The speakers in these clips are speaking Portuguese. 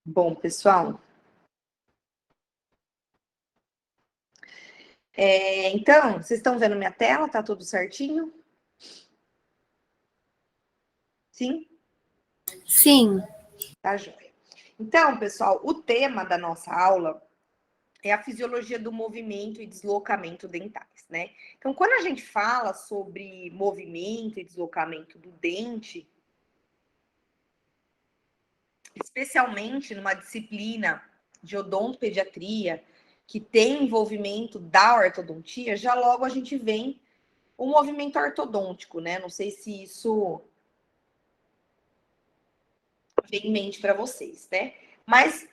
Bom, pessoal, então, vocês estão vendo minha tela? Tá tudo certinho? Sim? Sim. Tá joia. Então, pessoal, o tema da nossa aula é a fisiologia do movimento e deslocamento dentais, né? Então, quando a gente fala sobre movimento e deslocamento do dente, especialmente numa disciplina de odontopediatria, que tem envolvimento da ortodontia, já logo a gente vem o movimento ortodôntico, né? Não sei se isso vem em mente para vocês, né? Mas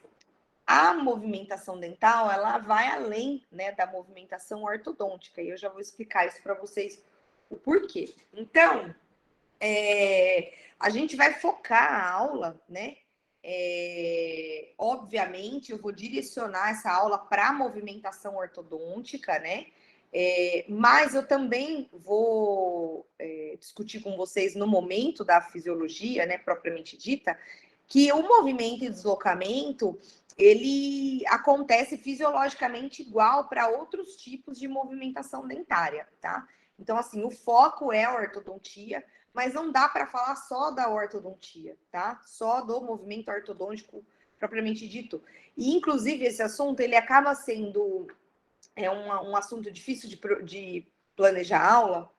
a movimentação dental, ela vai além, né, da movimentação ortodôntica, e eu já vou explicar isso para vocês o porquê. Então, a gente vai focar a aula, né? Obviamente, eu vou direcionar essa aula para a movimentação ortodôntica, né? Mas eu também vou discutir com vocês no momento da fisiologia, né, propriamente dita, que o movimento e deslocamento ele acontece fisiologicamente igual para outros tipos de movimentação dentária, tá? Então, assim, o foco é a ortodontia, mas não dá para falar só da ortodontia, tá? Só do movimento ortodôntico propriamente dito. E, inclusive, esse assunto, ele acaba sendo um assunto difícil de planejar aula,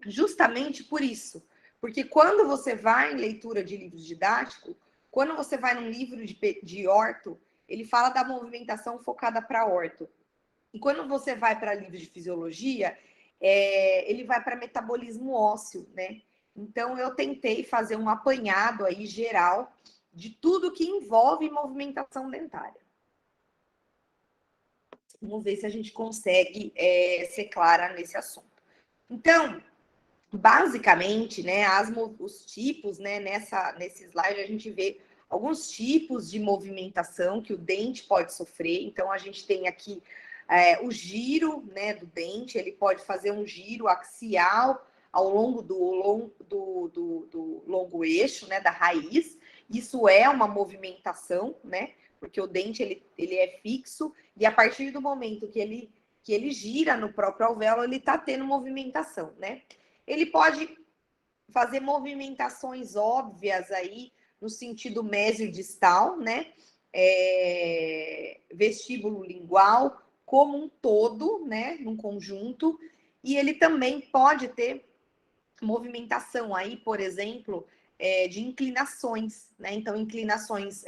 justamente por isso. Porque quando você vai em leitura de livros didáticos, quando você vai num livro de orto, ele fala da movimentação focada para orto. E quando você vai para livro de fisiologia, ele vai para metabolismo ósseo, né? Então, eu tentei fazer um apanhado aí geral de tudo que envolve movimentação dentária. Vamos ver se a gente consegue ser clara nesse assunto. Então, basicamente, né, os tipos, né, nesse slide a gente vê alguns tipos de movimentação que o dente pode sofrer. Então, a gente tem aqui o giro, né, do dente, ele pode fazer um giro axial ao longo do longo eixo, né, da raiz. Isso é uma movimentação, né, porque o dente ele é fixo e a partir do momento que ele gira no próprio alvéolo, ele está tendo movimentação, né? Ele pode fazer movimentações óbvias aí no sentido mesiodistal, né? Vestíbulo lingual como um todo, né? Num conjunto. E ele também pode ter movimentação aí, por exemplo, de inclinações, né? Então, inclinações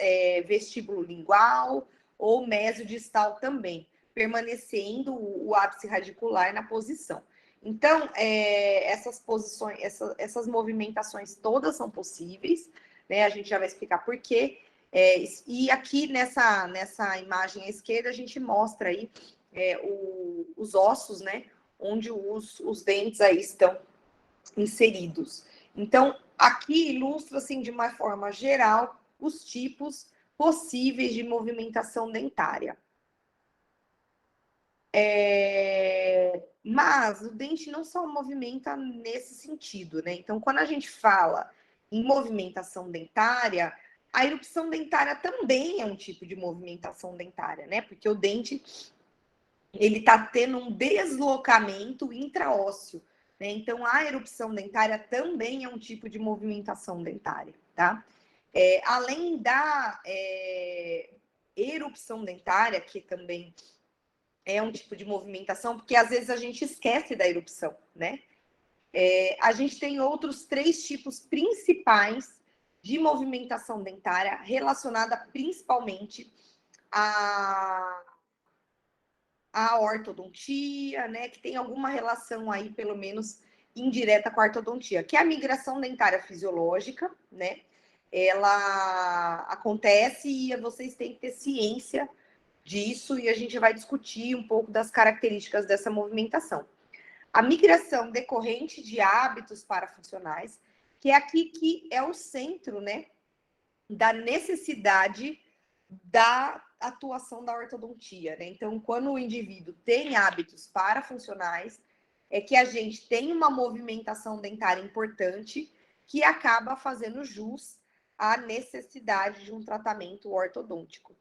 vestíbulo lingual ou mesiodistal também, permanecendo o ápice radicular na posição. Então, essas posições, essas movimentações todas são possíveis, né? A gente já vai explicar por quê. E aqui nessa imagem à esquerda, a gente mostra aí os ossos, né? Onde os dentes aí estão inseridos. Então, aqui ilustra, assim, de uma forma geral, os tipos possíveis de movimentação dentária. Mas o dente não só movimenta nesse sentido, né? Então, quando a gente fala em movimentação dentária, a erupção dentária também é um tipo de movimentação dentária, né? Porque o dente, ele está tendo um deslocamento intraósseo, né? Então, a erupção dentária também é um tipo de movimentação dentária, tá? Além da erupção dentária, que também é um tipo de movimentação, porque às vezes a gente esquece da erupção, né? A gente tem outros 3 tipos principais de movimentação dentária relacionada principalmente a ortodontia, né? Que tem alguma relação aí, pelo menos indireta com a ortodontia, que é a migração dentária fisiológica, né? Ela acontece e vocês têm que ter ciência disso e a gente vai discutir um pouco das características dessa movimentação. A migração decorrente de hábitos parafuncionais, que é aqui que é o centro, né, da necessidade da atuação da ortodontia, né? Então, quando o indivíduo tem hábitos parafuncionais, é que a gente tem uma movimentação dentária importante que acaba fazendo jus a necessidade de um tratamento ortodôntico.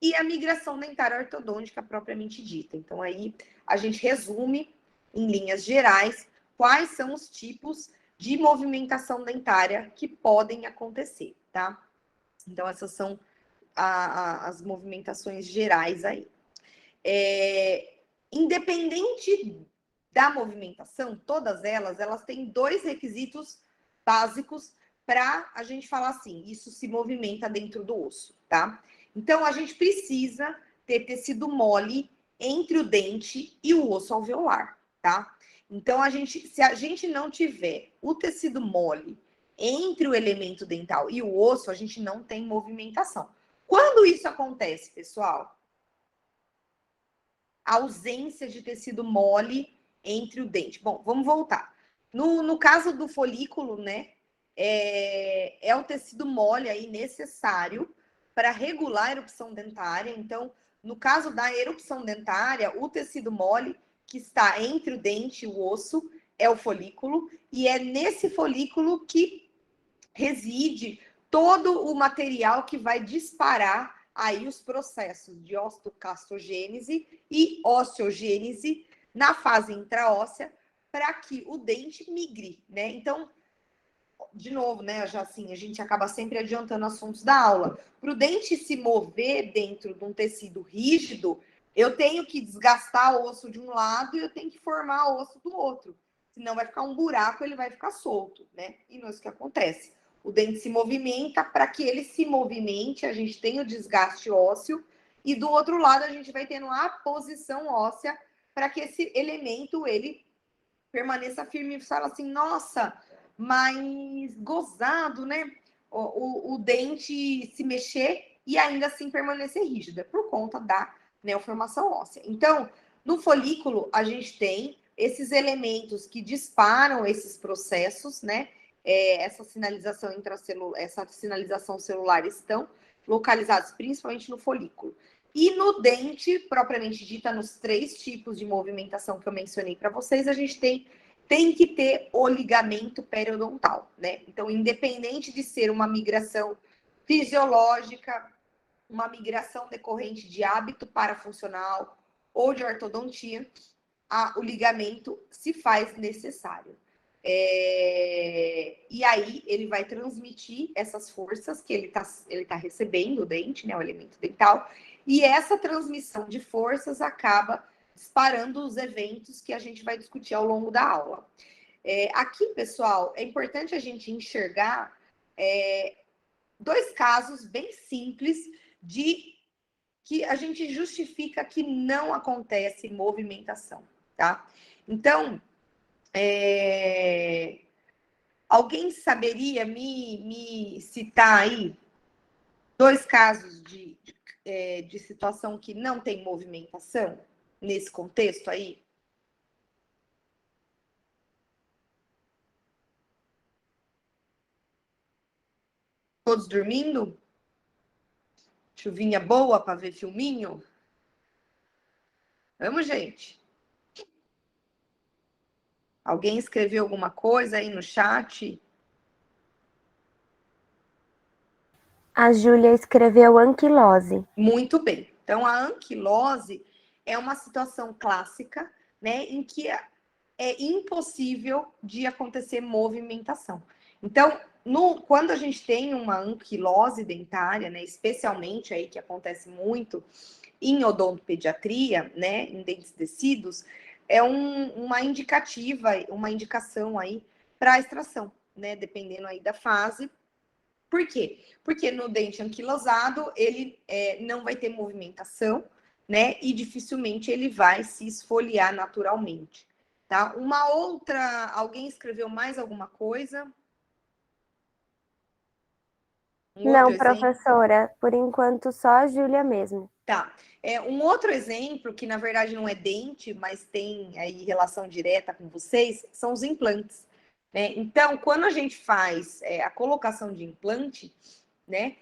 E a migração dentária ortodôntica propriamente dita. Então, aí a gente resume, em linhas gerais, quais são os tipos de movimentação dentária que podem acontecer, tá? Então, essas são as movimentações gerais aí. Independente da movimentação, todas elas têm 2 requisitos básicos para a gente falar assim, isso se movimenta dentro do osso, tá? Então, a gente precisa ter tecido mole entre o dente e o osso alveolar, tá? Então, se a gente não tiver o tecido mole entre o elemento dental e o osso, a gente não tem movimentação. Quando isso acontece, pessoal? A ausência de tecido mole entre o dente. Bom, vamos voltar. No caso do folículo, né, é o tecido mole aí necessário para regular a erupção dentária. Então, no caso da erupção dentária, o tecido mole que está entre o dente e o osso é o folículo, e é nesse folículo que reside todo o material que vai disparar aí os processos de osteocastogênese e osteogênese na fase intraóssea para que o dente migre, né? Então, de novo, né, já assim, a gente acaba sempre adiantando assuntos da aula. Para o dente se mover dentro de um tecido rígido, eu tenho que desgastar o osso de um lado e eu tenho que formar o osso do outro. Senão vai ficar um buraco, ele vai ficar solto, né? E não é isso que acontece. O dente se movimenta, para que ele se movimente, a gente tem o desgaste ósseo, e do outro lado a gente vai tendo a posição óssea para que esse elemento ele permaneça firme. Você fala assim, nossa, mas gozado, né? O dente se mexer e ainda assim permanecer rígido, é por conta da neoformação óssea. Então, no folículo, a gente tem esses elementos que disparam esses processos, né? Essa sinalização celular estão localizados principalmente no folículo. E no dente, propriamente dita, nos 3 tipos de movimentação que eu mencionei para vocês, a gente tem que ter o ligamento periodontal, né? Então, independente de ser uma migração fisiológica, uma migração decorrente de hábito parafuncional ou de ortodontia, o ligamento se faz necessário. E aí ele vai transmitir essas forças que ele tá recebendo, o dente, né, o elemento dental, e essa transmissão de forças acaba disparando os eventos que a gente vai discutir ao longo da aula. Aqui, pessoal, é importante a gente enxergar 2 casos bem simples de que a gente justifica que não acontece movimentação, tá? Então, alguém saberia me citar aí 2 casos de situação que não tem movimentação nesse contexto aí? Todos dormindo? Chuvinha boa para ver filminho? Vamos, gente. Alguém escreveu alguma coisa aí no chat? A Júlia escreveu anquilose. Muito bem. Então, a anquilose é uma situação clássica, né, em que é impossível de acontecer movimentação. Então, quando a gente tem uma anquilose dentária, né, especialmente aí que acontece muito em odontopediatria, né, em dentes descidos, é uma indicação aí para extração, né, dependendo aí da fase. Por quê? Porque no dente anquilosado ele não vai ter movimentação, né, e dificilmente ele vai se esfoliar naturalmente. Tá? Uma outra, alguém escreveu mais alguma coisa? Não, Outro professora, por enquanto só a Júlia mesmo. Tá. Um outro exemplo, que na verdade não é dente, mas tem aí relação direta com vocês, são os implantes. Né? Então, quando a gente faz a colocação de implante, né,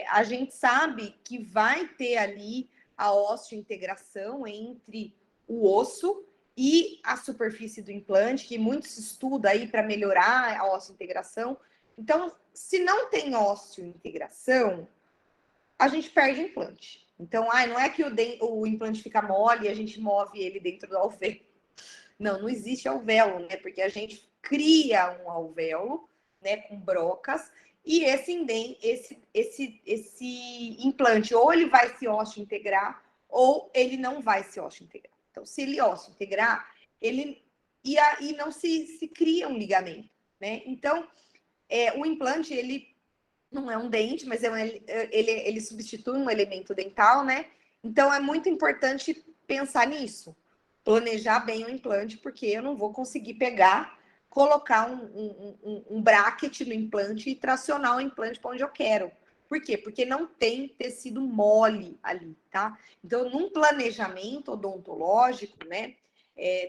a gente sabe que vai ter ali a osteointegração entre o osso e a superfície do implante, que muito se estuda aí para melhorar a osteointegração, Então, se não tem osteointegração, a gente perde o implante. Então, não é que o implante fica mole e a gente move ele dentro do alvéolo. Não, não existe alvéolo, né? Porque a gente cria um alvéolo, né, com brocas, e esse implante, ou ele vai se osteointegrar, ou ele não vai se osteointegrar. Então, se ele osteointegrar, ele e não se cria um ligamento, né? Então, o implante, ele não é um dente, mas ele substitui um elemento dental, né? Então, é muito importante pensar nisso. Planejar bem o implante, porque eu não vou conseguir colocar um bracket no implante e tracionar o implante para onde eu quero. Por quê? Porque não tem tecido mole ali, tá? Então, num planejamento odontológico, né,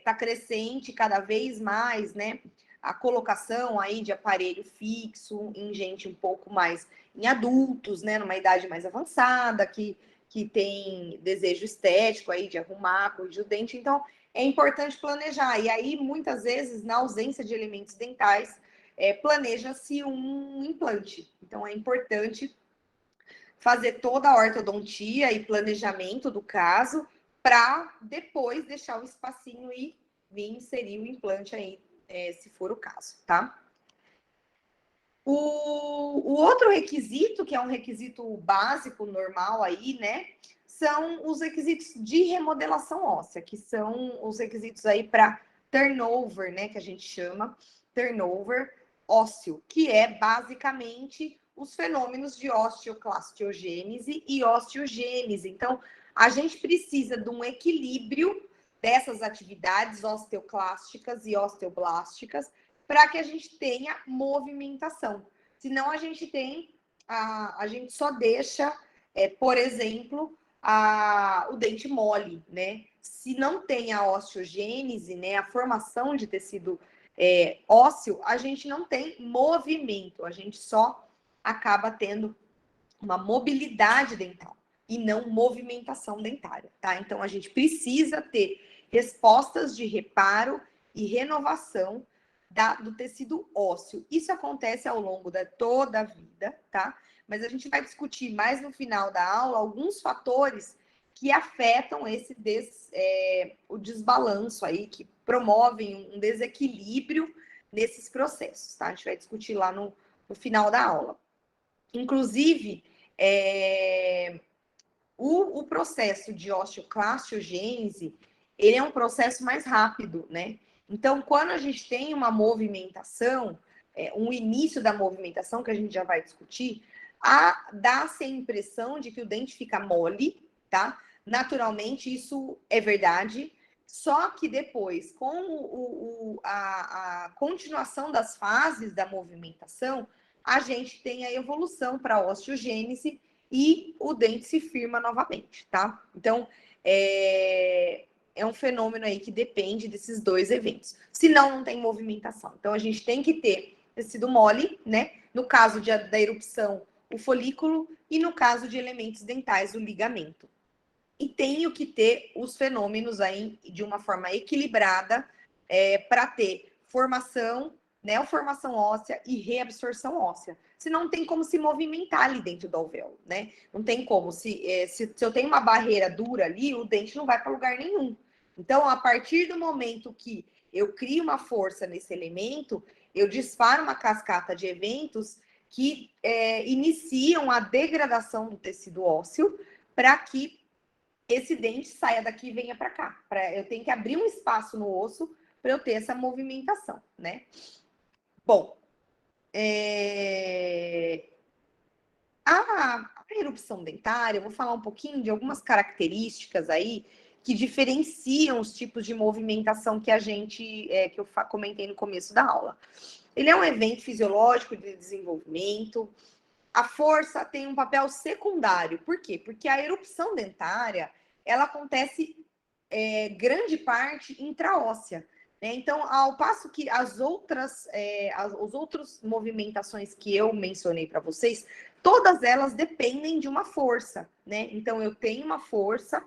tá crescente cada vez mais, né, a colocação aí de aparelho fixo em gente um pouco mais, em adultos, né, numa idade mais avançada, que tem desejo estético aí de arrumar, corrigir o dente. Então, é importante planejar. E aí, muitas vezes, na ausência de elementos dentais, planeja-se um implante. Então, é importante fazer toda a ortodontia e planejamento do caso para depois deixar o espacinho e vir inserir o implante aí, se for o caso, tá? O outro requisito, que é um requisito básico, normal aí, né? São os requisitos de remodelação óssea, que são os requisitos aí para turnover, né? Que a gente chama turnover ósseo, que é basicamente os fenômenos de osteoclastiogênese e osteogênese. Então, a gente precisa de um equilíbrio dessas atividades osteoclásticas e osteoblásticas para que a gente tenha movimentação. Senão a gente a gente só deixa, por exemplo, o dente mole, né? Se não tem a osteogênese, né, a formação de tecido ósseo, a gente não tem movimento, a gente só acaba tendo uma mobilidade dental e não movimentação dentária, tá? Então a gente precisa ter respostas de reparo e renovação do tecido ósseo. Isso acontece ao longo de toda a vida, tá? Mas a gente vai discutir mais no final da aula alguns fatores que afetam o desbalanço aí, que promovem um desequilíbrio nesses processos, tá? A gente vai discutir lá no final da aula. Inclusive, o processo de osteoclastiogênese, ele é um processo mais rápido, né? Então, quando a gente tem uma movimentação, um início da movimentação, que a gente já vai discutir, dá-se a impressão de que o dente fica mole, tá? Naturalmente, isso é verdade, só que depois, com a continuação das fases da movimentação, a gente tem a evolução para a osteogênese e o dente se firma novamente, tá? Então, é um fenômeno aí que depende desses dois eventos. Senão, não tem movimentação. Então, a gente tem que ter tecido mole, né? No caso da erupção, o folículo, e no caso de elementos dentais, o ligamento. E tenho que ter os fenômenos aí de uma forma equilibrada para ter formação, neoformação óssea e reabsorção óssea. Se não tem como se movimentar ali dentro do alvéolo, né? Não tem como. Se eu tenho uma barreira dura ali, o dente não vai para lugar nenhum. Então, a partir do momento que eu crio uma força nesse elemento, eu disparo uma cascata de eventos que iniciam a degradação do tecido ósseo para que esse dente saia daqui e venha para cá. Eu tenho que abrir um espaço no osso para eu ter essa movimentação, né? Bom, a erupção dentária, eu vou falar um pouquinho de algumas características aí que diferenciam os tipos de movimentação que que eu comentei no começo da aula. Ele é um evento fisiológico de desenvolvimento. A força tem um papel secundário. Por quê? Porque a erupção dentária, ela acontece grande parte intraóssea. Né? Então, ao passo que as outras movimentações que eu mencionei para vocês, todas elas dependem de uma força. Né? Então, eu tenho uma força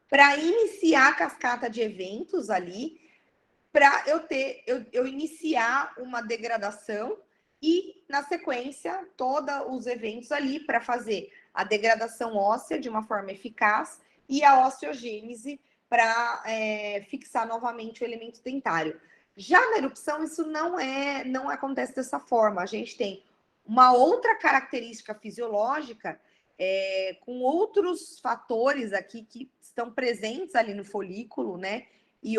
para iniciar a cascata de eventos ali, para eu iniciar uma degradação e, na sequência, todos os eventos ali para fazer a degradação óssea de uma forma eficaz e a osteogênese para fixar novamente o elemento dentário. Já na erupção, isso não acontece dessa forma. A gente tem uma outra característica fisiológica com outros fatores aqui que estão presentes ali no folículo, né? E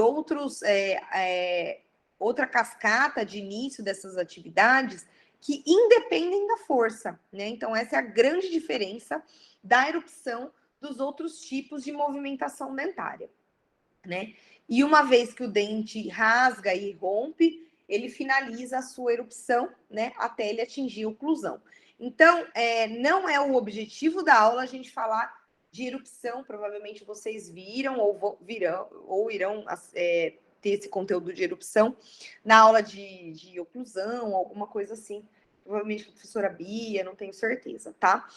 outra cascata de início dessas atividades que independem da força, né? Então, essa é a grande diferença da erupção dos outros tipos de movimentação dentária, né? E uma vez que o dente rasga e rompe, ele finaliza a sua erupção, né? Até ele atingir a oclusão. Então, não é o objetivo da aula a gente falar de erupção, provavelmente vocês viram ou irão ter esse conteúdo de erupção na aula de oclusão, alguma coisa assim. Provavelmente a professora Bia, não tenho certeza, tá?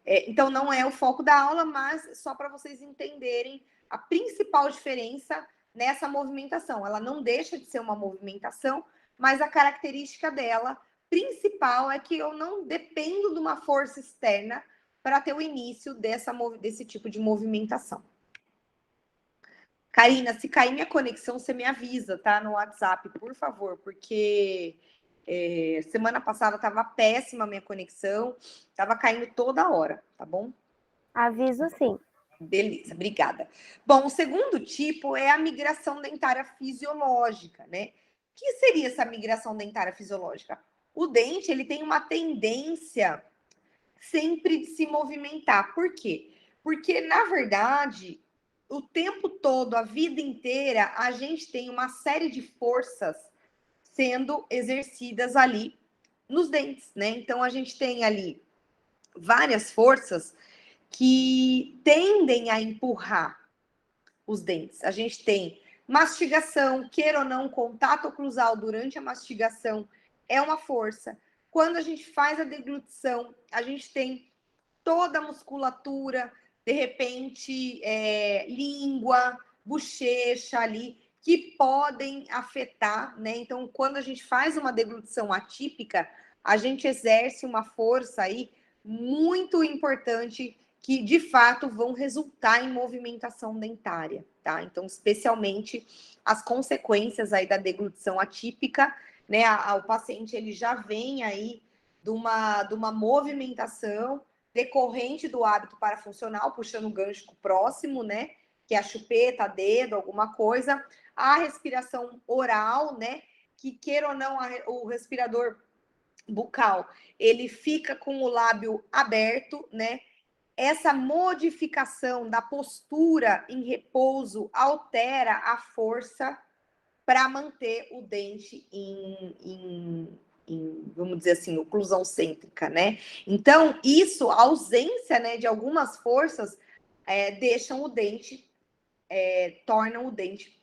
Então, não é o foco da aula, mas só para vocês entenderem a principal diferença nessa movimentação. Ela não deixa de ser uma movimentação, mas a característica dela principal é que eu não dependo de uma força externa para ter o início desse tipo de movimentação. Karina, se cair minha conexão, você me avisa, tá? No WhatsApp, por favor, porque semana passada estava péssima a minha conexão, estava caindo toda hora, tá bom? Aviso sim. Beleza, obrigada. Bom, o segundo tipo é a migração dentária fisiológica, né? O que seria essa migração dentária fisiológica? O dente, ele tem uma tendência sempre de se movimentar. Por quê? Porque, na verdade, o tempo todo, a vida inteira, a gente tem uma série de forças sendo exercidas ali nos dentes, né? Então, a gente tem ali várias forças que tendem a empurrar os dentes. A gente tem mastigação, queira ou não, contato oclusal durante a mastigação é uma força. Quando a gente faz a deglutição, a gente tem toda a musculatura, de repente, língua, bochecha ali, que podem afetar, né? Então, quando a gente faz uma deglutição atípica, a gente exerce uma força aí muito importante que, de fato, vão resultar em movimentação dentária, tá? Então, especialmente as consequências aí da deglutição atípica, né? O paciente, ele já vem aí de uma movimentação decorrente do hábito parafuncional, puxando o gancho próximo, né? Que é a chupeta, dedo, alguma coisa. A respiração oral, né? Que, queira ou não, o respirador bucal, ele fica com o lábio aberto, né? Essa modificação da postura em repouso altera a força para manter o dente vamos dizer assim, oclusão cêntrica, né? Então, isso, a ausência, né, de algumas forças deixam o dente, tornam o dente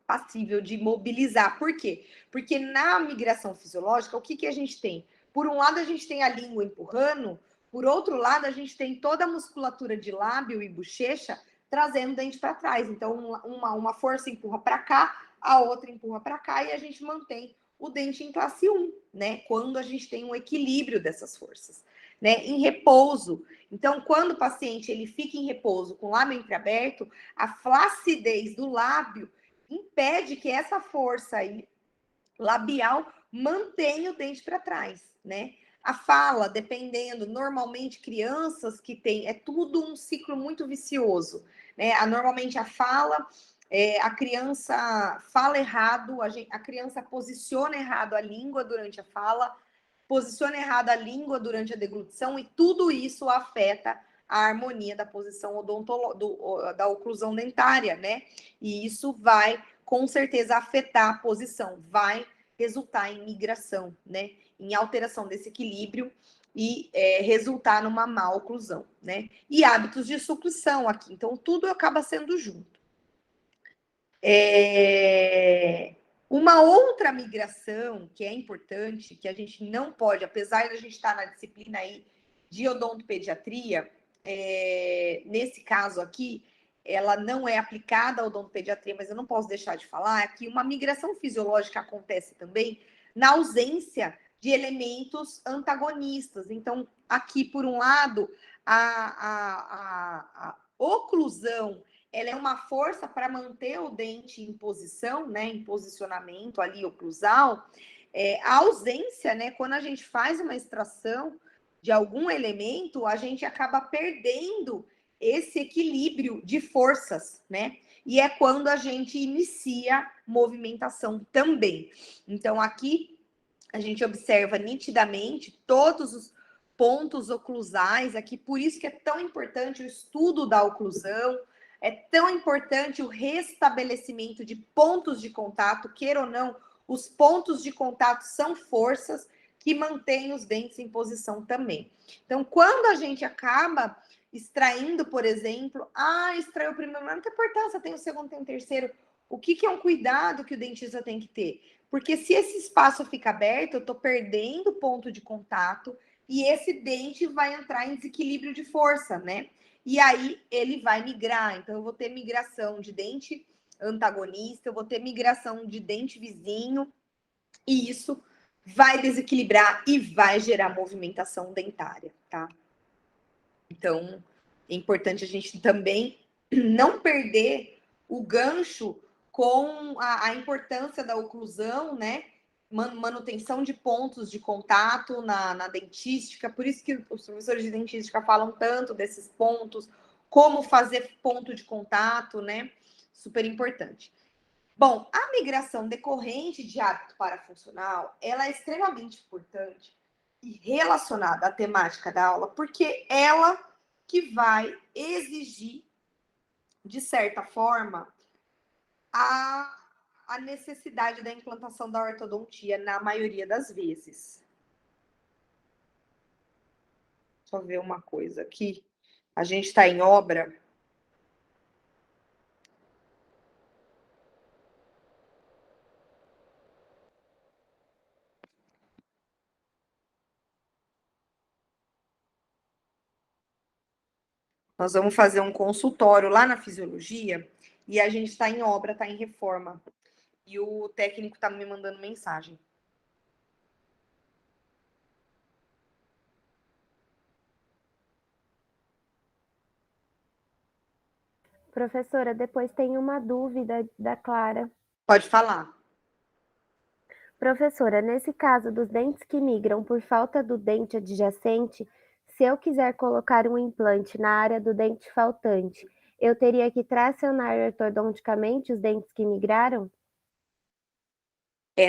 passível de mobilizar. Por quê? Porque na migração fisiológica, o que a gente tem? Por um lado, a gente tem a língua empurrando, por outro lado, a gente tem toda a musculatura de lábio e bochecha trazendo o dente para trás. Então, uma força empurra para cá, a outra empurra para cá, e a gente mantém o dente em classe 1, né? Quando a gente tem um equilíbrio dessas forças, né? Em repouso. Então, quando o paciente ele fica em repouso com o lábio entreaberto, a flacidez do lábio impede que essa força aí labial mantenha o dente para trás, né? A fala, dependendo, normalmente crianças que têm, é tudo um ciclo muito vicioso, né? Normalmente a fala, a criança fala errado, a criança posiciona errado a língua durante a fala, posiciona errado a língua durante a deglutição, e tudo isso afeta a harmonia da posição da oclusão dentária, né? E isso vai, com certeza, afetar a posição, vai resultar em migração, né? Em alteração desse equilíbrio e resultar numa má oclusão, né? E hábitos de sucção aqui. Então, tudo acaba sendo junto. Uma outra migração que é importante, que a gente não pode, apesar de a gente estar na disciplina aí de odontopediatria, nesse caso aqui, ela não é aplicada à odontopediatria, mas eu não posso deixar de falar que uma migração fisiológica acontece também na ausência de elementos antagonistas. Então, aqui, por um lado, a oclusão, ela é uma força para manter o dente em posição, né, em posicionamento ali oclusal. A ausência, né, quando a gente faz uma extração de algum elemento, a gente acaba perdendo esse equilíbrio de forças, né? E é quando a gente inicia movimentação também. Então, aqui a gente observa nitidamente todos os pontos oclusais aqui, por isso que é tão importante o estudo da oclusão, é tão importante o restabelecimento de pontos de contato, queira ou não, os pontos de contato são forças que mantêm os dentes em posição também. Então, quando a gente acaba extraindo, por exemplo, extraiu o primeiro, mas não tem importância, tem o segundo, tem o terceiro. O que é um cuidado que o dentista tem que ter? Porque se esse espaço fica aberto, eu estou perdendo o ponto de contato e esse dente vai entrar em desequilíbrio de força, né? E aí ele vai migrar. Então, eu vou ter migração de dente antagonista, eu vou ter migração de dente vizinho, e isso vai desequilibrar e vai gerar movimentação dentária, tá? Então, é importante a gente também não perder o gancho com a importância da oclusão, né? Manutenção de pontos de contato na dentística, por isso que os professores de dentística falam tanto desses pontos, como fazer ponto de contato, né? Super importante. Bom, a migração decorrente de hábito parafuncional, ela é extremamente importante e relacionada à temática da aula, porque ela que vai exigir, de certa forma, a necessidade da implantação da ortodontia na maioria das vezes. Deixa eu ver uma coisa aqui. A gente está em obra. Nós vamos fazer um consultório lá na fisiologia e a gente está em obra, está em reforma. E o técnico está me mandando mensagem. Professora, depois tem uma dúvida da Clara. Pode falar. Professora, nesse caso dos dentes que migram por falta do dente adjacente, se eu quiser colocar um implante na área do dente faltante, eu teria que tracionar ortodonticamente os dentes que migraram?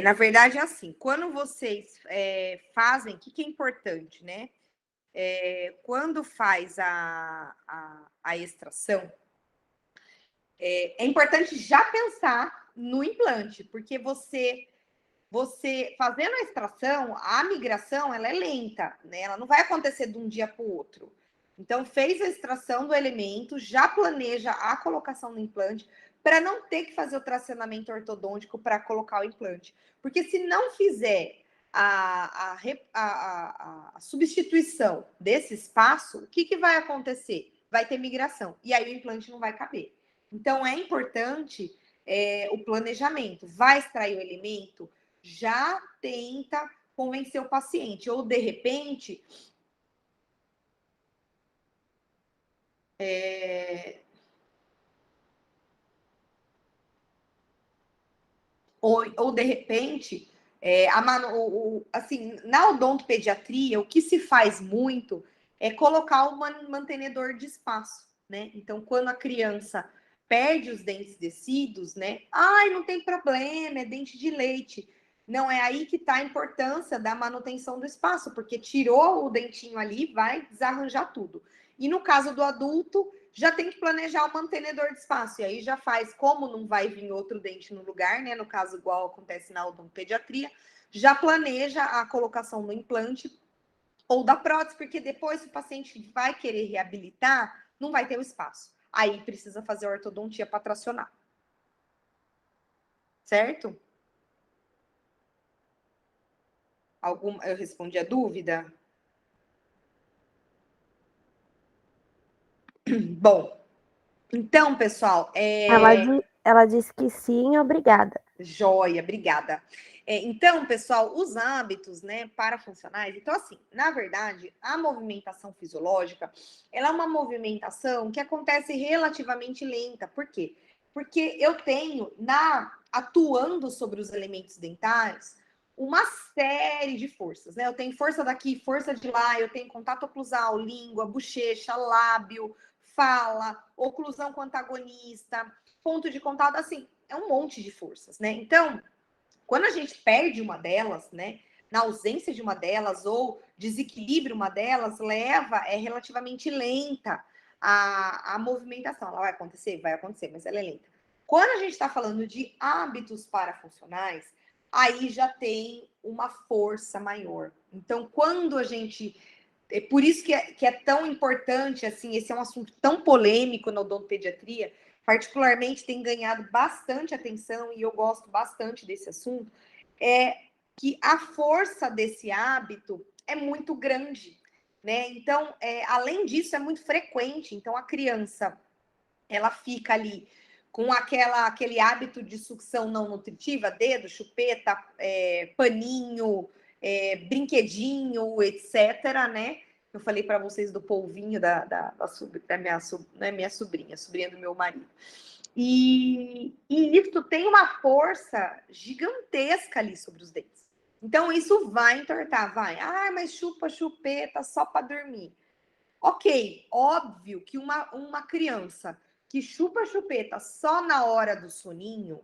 Na verdade, é assim, quando vocês fazem, o que é importante, né? Quando faz a extração, é importante já pensar no implante, porque você fazendo a extração, a migração, ela é lenta, né? Ela não vai acontecer de um dia para o outro. Então, fez a extração do elemento, já planeja a colocação do implante, para não ter que fazer o tracionamento ortodôntico para colocar o implante. Porque se não fizer a substituição desse espaço, o que vai acontecer? Vai ter migração, e aí o implante não vai caber. Então, é importante o planejamento. Vai extrair o elemento? Já tenta convencer o paciente, ou de repente, ou de repente, assim, na odontopediatria, o que se faz muito é colocar o mantenedor de espaço, né? Então, quando a criança perde os dentes descidos, né? Ai, não tem problema, é dente de leite. Não, é aí que está a importância da manutenção do espaço, porque tirou o dentinho ali, vai desarranjar tudo. E no caso do adulto, já tem que planejar o mantenedor de espaço. E aí já faz, como não vai vir outro dente no lugar, né? No caso, igual acontece na odontopediatria, já planeja a colocação do implante ou da prótese, porque depois, se o paciente vai querer reabilitar, não vai ter o espaço. Aí precisa fazer a ortodontia para tracionar. Certo? Eu respondi a dúvida? Bom, então, pessoal, Ela disse que sim, obrigada. Joia, obrigada. Então, pessoal, os hábitos, né, parafuncionais, então assim, na verdade, a movimentação fisiológica, ela é uma movimentação que acontece relativamente lenta. Por quê? Porque eu tenho, atuando sobre os elementos dentários, uma série de forças, né? Eu tenho força daqui, força de lá, eu tenho contato oclusal, língua, bochecha, lábio, fala, oclusão com antagonista, ponto de contato, assim, é um monte de forças, né? Então, quando a gente perde uma delas, né, na ausência de uma delas ou desequilibra uma delas, é relativamente lenta a movimentação. Ela vai acontecer? Vai acontecer, mas ela é lenta. Quando a gente está falando de hábitos parafuncionais, aí já tem uma força maior. Então, quando a gente... É por isso que é tão importante, assim, esse é um assunto tão polêmico na odontopediatria, particularmente tem ganhado bastante atenção e eu gosto bastante desse assunto, é que a força desse hábito é muito grande, né? Então, além disso, é muito frequente. Então, a criança, ela fica ali com aquele hábito de sucção não nutritiva, dedo, chupeta, paninho, brinquedinho, etc., né? Eu falei para vocês do polvinho da minha sobrinha, sobrinha do meu marido. E isso tem uma força gigantesca ali sobre os dentes. Então, isso vai entortar, vai. Ah, mas chupa chupeta só para dormir. Ok, óbvio que uma criança que chupa chupeta só na hora do soninho,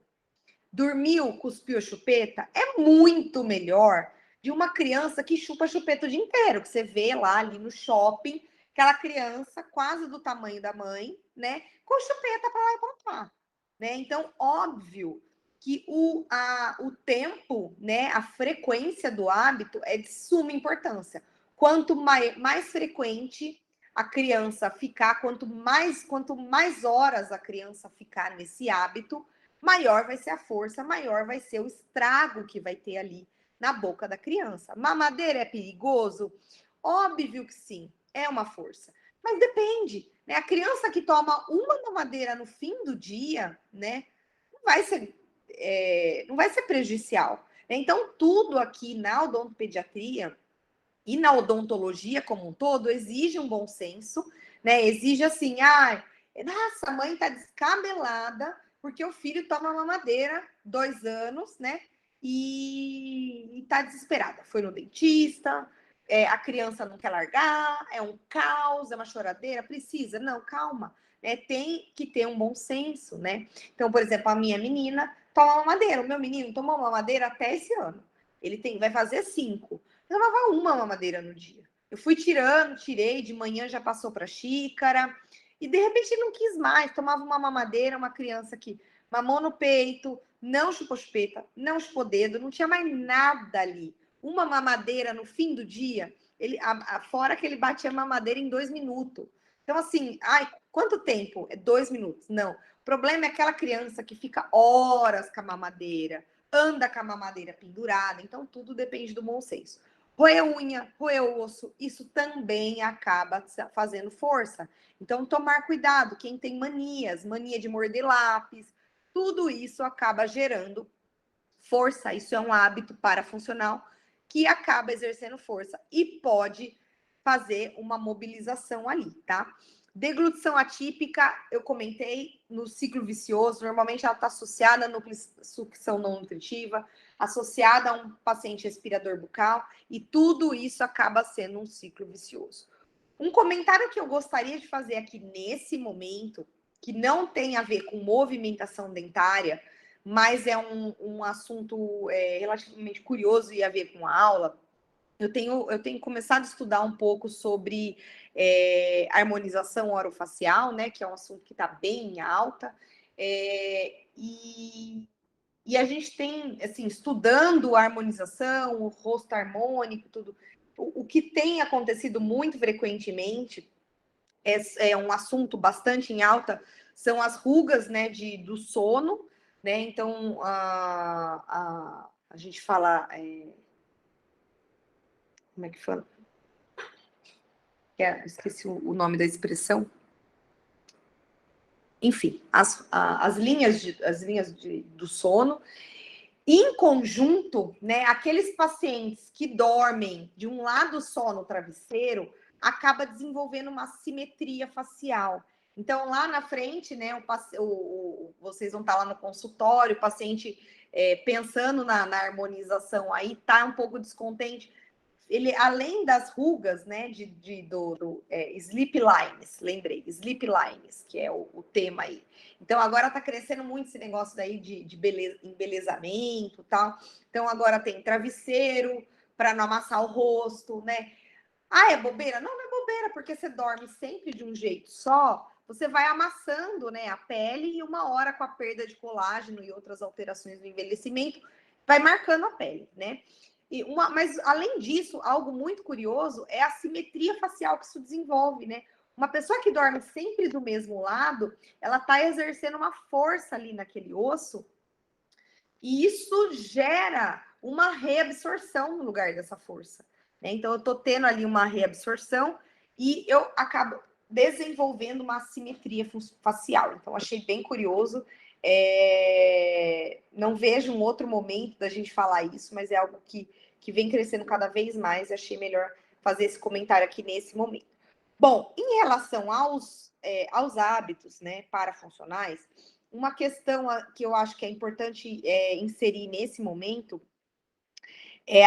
dormiu, cuspiu a chupeta, é muito melhor de uma criança que chupa chupeta o dia inteiro, que você vê lá ali no shopping, aquela criança quase do tamanho da mãe, né, com chupeta para lá e para cá, né? Então, óbvio que o tempo, né, a frequência do hábito é de suma importância. Quanto mais frequente a criança ficar, quanto mais horas a criança ficar nesse hábito, maior vai ser a força, maior vai ser o estrago que vai ter ali na boca da criança. Mamadeira é perigoso? Óbvio que sim, é uma força. Mas depende, né? A criança que toma uma mamadeira no fim do dia, né, não vai ser prejudicial. Então, tudo aqui na odontopediatria e na odontologia como um todo exige um bom senso, né? Exige assim, nossa, a mãe tá descabelada porque o filho toma mamadeira 2 anos, né? E tá desesperada. Foi no dentista, a criança não quer largar, é um caos, é uma choradeira, precisa. Não, calma, né? Tem que ter um bom senso, né? Então, por exemplo, a minha menina toma mamadeira, o meu menino tomou mamadeira até esse ano. Vai fazer 5. Eu tomava uma mamadeira no dia. Eu fui tirei, de manhã já passou para xícara, e de repente não quis mais, tomava uma mamadeira, uma criança que mamou no peito, não chupou chupeta, não chupou dedo, não tinha mais nada ali. Uma mamadeira no fim do dia, fora que ele batia a mamadeira em 2 minutos. Então, assim, quanto tempo? 2 minutos. Não. O problema é aquela criança que fica horas com a mamadeira, anda com a mamadeira pendurada, então tudo depende do bom senso. Roer unha, roer osso, isso também acaba fazendo força. Então, tomar cuidado. Quem tem mania de morder lápis, tudo isso acaba gerando força. Isso é um hábito parafuncional que acaba exercendo força e pode fazer uma mobilização ali, tá? Deglutição atípica, eu comentei, no ciclo vicioso, normalmente ela está associada à sucção não nutritiva, associada a um paciente respirador bucal, e tudo isso acaba sendo um ciclo vicioso. Um comentário que eu gostaria de fazer aqui nesse momento, que não tem a ver com movimentação dentária, mas é um assunto relativamente curioso e a ver com a aula. Eu tenho começado a estudar um pouco sobre harmonização orofacial, né, que é um assunto que está bem em alta, e a gente tem, assim, estudando a harmonização, o rosto harmônico, tudo. O que tem acontecido muito frequentemente, é um assunto bastante em alta, são as rugas, né, do sono, né? Então, a gente fala... como é que fala? Esqueci o nome da expressão. Enfim, as linhas do sono. Em conjunto, né, aqueles pacientes que dormem de um lado só no travesseiro, acaba desenvolvendo uma simetria facial. Então, lá na frente, né, vocês vão estar lá no consultório, o paciente pensando na harmonização aí, tá um pouco descontente. Ele, além das rugas, né, sleep lines, lembrei, sleep lines, que é o tema aí. Então, agora tá crescendo muito esse negócio daí de embelezamento e tal. Então, agora tem travesseiro para não amassar o rosto, né? Ah, é bobeira? Não, não é bobeira, porque você dorme sempre de um jeito só, você vai amassando, né, a pele e uma hora com a perda de colágeno e outras alterações do envelhecimento, vai marcando a pele, né? Mas, além disso, algo muito curioso é a simetria facial que isso desenvolve, né? Uma pessoa que dorme sempre do mesmo lado, ela está exercendo uma força ali naquele osso, e isso gera uma reabsorção no lugar dessa força, né? Então, eu estou tendo ali uma reabsorção e eu acabo desenvolvendo uma assimetria facial. Então, achei bem curioso. Não vejo um outro momento da gente falar isso, mas é algo que vem crescendo cada vez mais. Achei melhor fazer esse comentário aqui nesse momento. Bom, em relação aos hábitos, né, parafuncionais, uma questão que eu acho que é importante inserir nesse momento é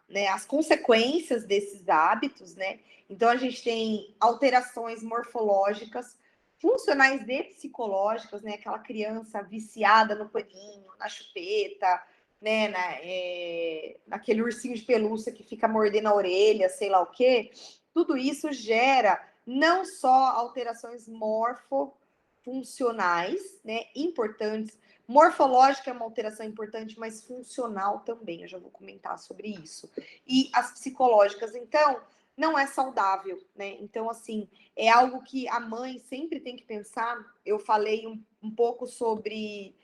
né, as consequências desses hábitos, né? Então, a gente tem alterações morfológicas, funcionais e psicológicas, né? Aquela criança viciada no paninho, na chupeta, né? Naquele ursinho de pelúcia que fica mordendo a orelha, sei lá o quê. Tudo isso gera não só alterações morfofuncionais, né? Importantes. Morfológica é uma alteração importante, mas funcional também. Eu já vou comentar sobre isso. E as psicológicas, então, não é saudável, né? Então, assim, é algo que a mãe sempre tem que pensar. Eu falei um pouco sobre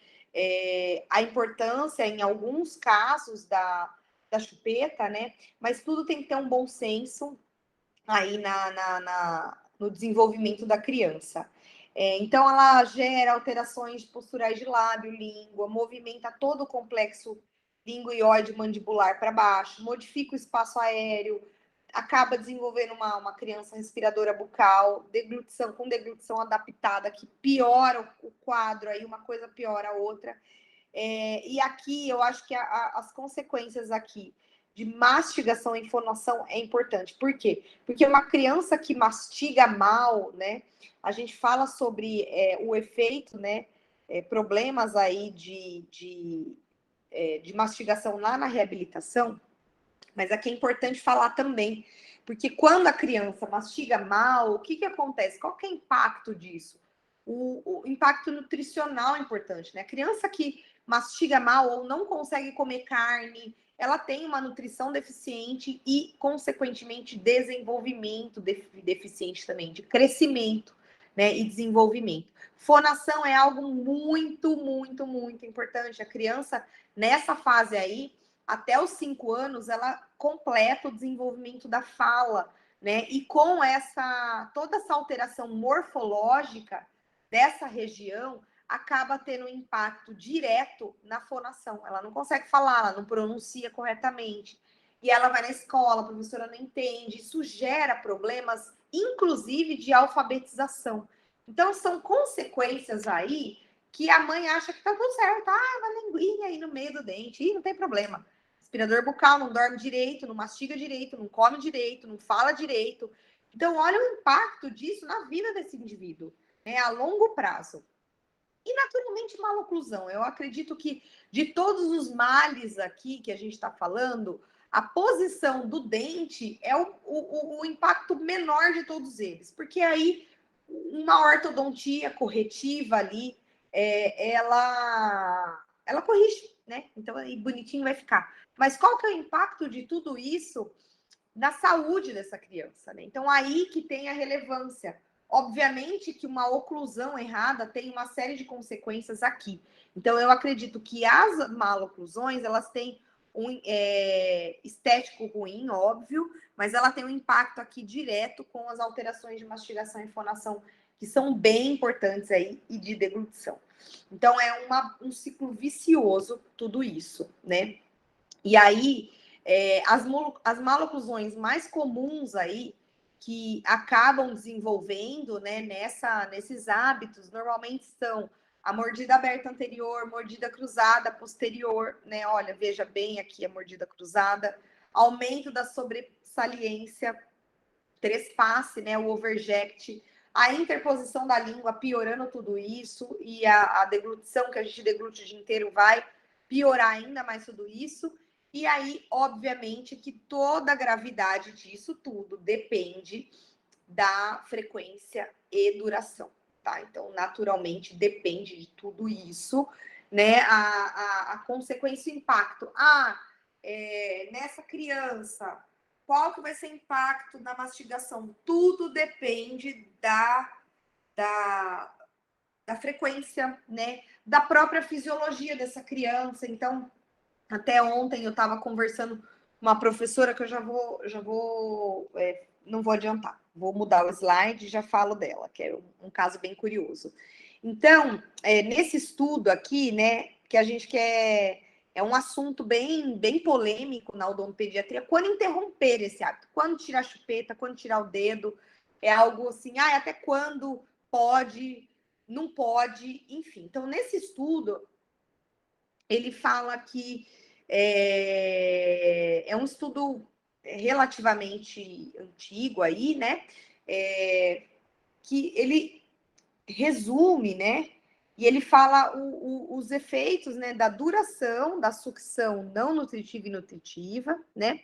a importância, em alguns casos, da chupeta, né? Mas tudo tem que ter um bom senso aí no desenvolvimento da criança. Então, ela gera alterações posturais de lábio, língua, movimenta todo o complexo linguioide mandibular para baixo, modifica o espaço aéreo, acaba desenvolvendo uma criança respiradora bucal, com deglutição adaptada, que piora o quadro, aí uma coisa piora a outra. E aqui, eu acho que as consequências aqui de mastigação e fonação é importante. Por quê? Porque uma criança que mastiga mal, né? A gente fala sobre o efeito, né? Problemas aí de mastigação lá na reabilitação, mas aqui é importante falar também, porque quando a criança mastiga mal, o que acontece? Qual que é o impacto disso? O impacto nutricional é importante, né? A criança que mastiga mal ou não consegue comer carne, ela tem uma nutrição deficiente e, consequentemente, desenvolvimento deficiente também, de crescimento, né, e desenvolvimento. Fonação é algo muito, muito, muito importante. A criança, nessa fase aí, até os 5 anos, ela completa o desenvolvimento da fala, né? E com toda essa alteração morfológica dessa região, acaba tendo um impacto direto na fonação. Ela não consegue falar, ela não pronuncia corretamente. E ela vai na escola, a professora não entende. Isso gera problemas, inclusive de alfabetização. Então, são consequências aí que a mãe acha que tá tudo certo. Ah, uma linguinha aí no meio do dente. Ih, não tem problema. Aspirador bucal, não dorme direito, não mastiga direito, não come direito, não fala direito. Então, olha o impacto disso na vida desse indivíduo, né, a longo prazo. E, naturalmente, maloclusão. Eu acredito que, de todos os males aqui que a gente está falando, a posição do dente é o impacto menor de todos eles. Porque aí, uma ortodontia corretiva ali, ela corrige, né? Então, aí bonitinho vai ficar. Mas qual que é o impacto de tudo isso na saúde dessa criança, né? Então, aí que tem a relevância. Obviamente que uma oclusão errada tem uma série de consequências aqui. Então, eu acredito que as maloclusões, elas têm um estético ruim, óbvio, mas ela tem um impacto aqui direto com as alterações de mastigação e fonação que são bem importantes aí e de deglutição. Então, é um ciclo vicioso tudo isso, né? E aí, as maloclusões mais comuns aí, que acabam desenvolvendo, né, nesses hábitos, normalmente são a mordida aberta anterior, mordida cruzada posterior, né? Olha, veja bem aqui a mordida cruzada, aumento da sobressaliência, trespasse, né, o overject, a interposição da língua piorando tudo isso, e a deglutição, que a gente deglute o dia inteiro, vai piorar ainda mais tudo isso. E aí, obviamente, que toda a gravidade disso tudo depende da frequência e duração, tá? Então, naturalmente, depende de tudo isso, né? A consequência, o impacto. Nessa criança, qual que vai ser o impacto da mastigação? Tudo depende da frequência, né? Da própria fisiologia dessa criança. Então, até ontem eu estava conversando com uma professora que eu já vou não vou adiantar, vou mudar o slide e já falo dela, que é um caso bem curioso. Então, nesse estudo aqui, né, que a gente quer, é um assunto bem polêmico na odontopediatria, quando interromper esse hábito, quando tirar a chupeta, quando tirar o dedo, é algo assim, até quando pode, não pode, enfim. Então, nesse estudo, ele fala que é um estudo relativamente antigo aí, né? Que ele resume, né? E ele fala os efeitos, né, da duração da sucção não nutritiva e nutritiva, né?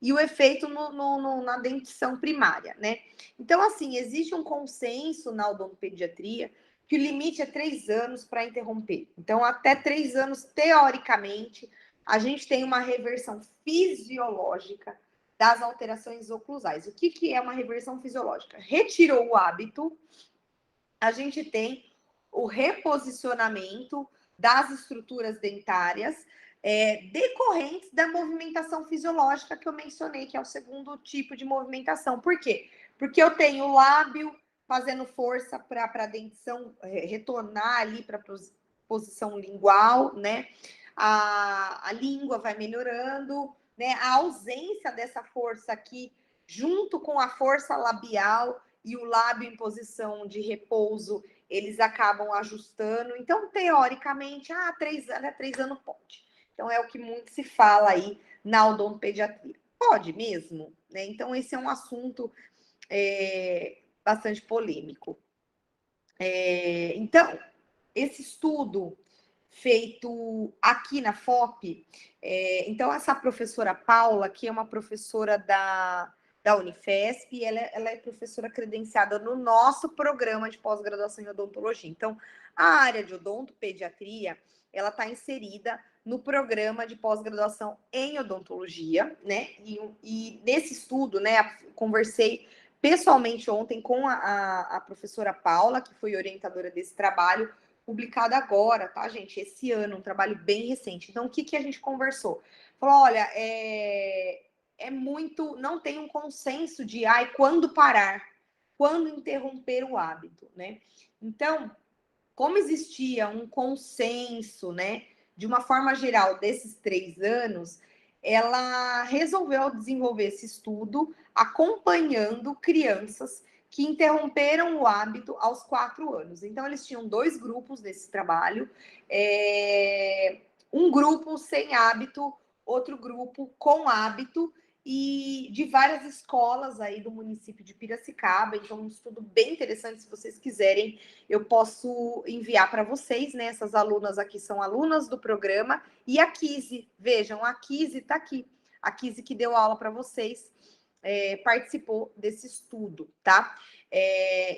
E o efeito na dentição primária, né? Então, assim, existe um consenso na odontopediatria que o limite é 3 anos para interromper. Então, até 3 anos, teoricamente, a gente tem uma reversão fisiológica das alterações oclusais. O que é uma reversão fisiológica? Retirou o hábito, a gente tem o reposicionamento das estruturas dentárias decorrentes da movimentação fisiológica que eu mencionei, que é o segundo tipo de movimentação. Por quê? Porque eu tenho o lábio fazendo força para a dentição retornar ali para a posição lingual, né? A língua vai melhorando, né? A ausência dessa força aqui, junto com a força labial e o lábio em posição de repouso, eles acabam ajustando. Então, teoricamente, 3 anos pode. Então, é o que muito se fala aí na odontopediatria. Pode mesmo, né? Então, esse é um assunto bastante polêmico. Então, esse estudo feito aqui na FOP, então essa professora Paula, que é uma professora da Unifesp, ela é professora credenciada no nosso programa de pós-graduação em odontologia. Então, a área de odontopediatria, ela está inserida no programa de pós-graduação em odontologia, né? E nesse estudo, né, conversei pessoalmente ontem com a professora Paula, que foi orientadora desse trabalho, publicado agora, tá, gente? Esse ano, um trabalho bem recente. Então, o que a gente conversou? Falou, olha, não tem um consenso de quando parar, quando interromper o hábito, né? Então, como existia um consenso, né, de uma forma geral desses 3 anos, ela resolveu desenvolver esse estudo acompanhando crianças que interromperam o hábito aos 4 anos. Então, eles tinham 2 grupos nesse trabalho, um grupo sem hábito, outro grupo com hábito, e de várias escolas aí do município de Piracicaba. Então, um estudo bem interessante, se vocês quiserem, eu posso enviar para vocês, né? Essas alunas aqui são alunas do programa, e a Kise, vejam, a Kise está aqui. A Kise que deu aula para vocês, participou desse estudo, tá?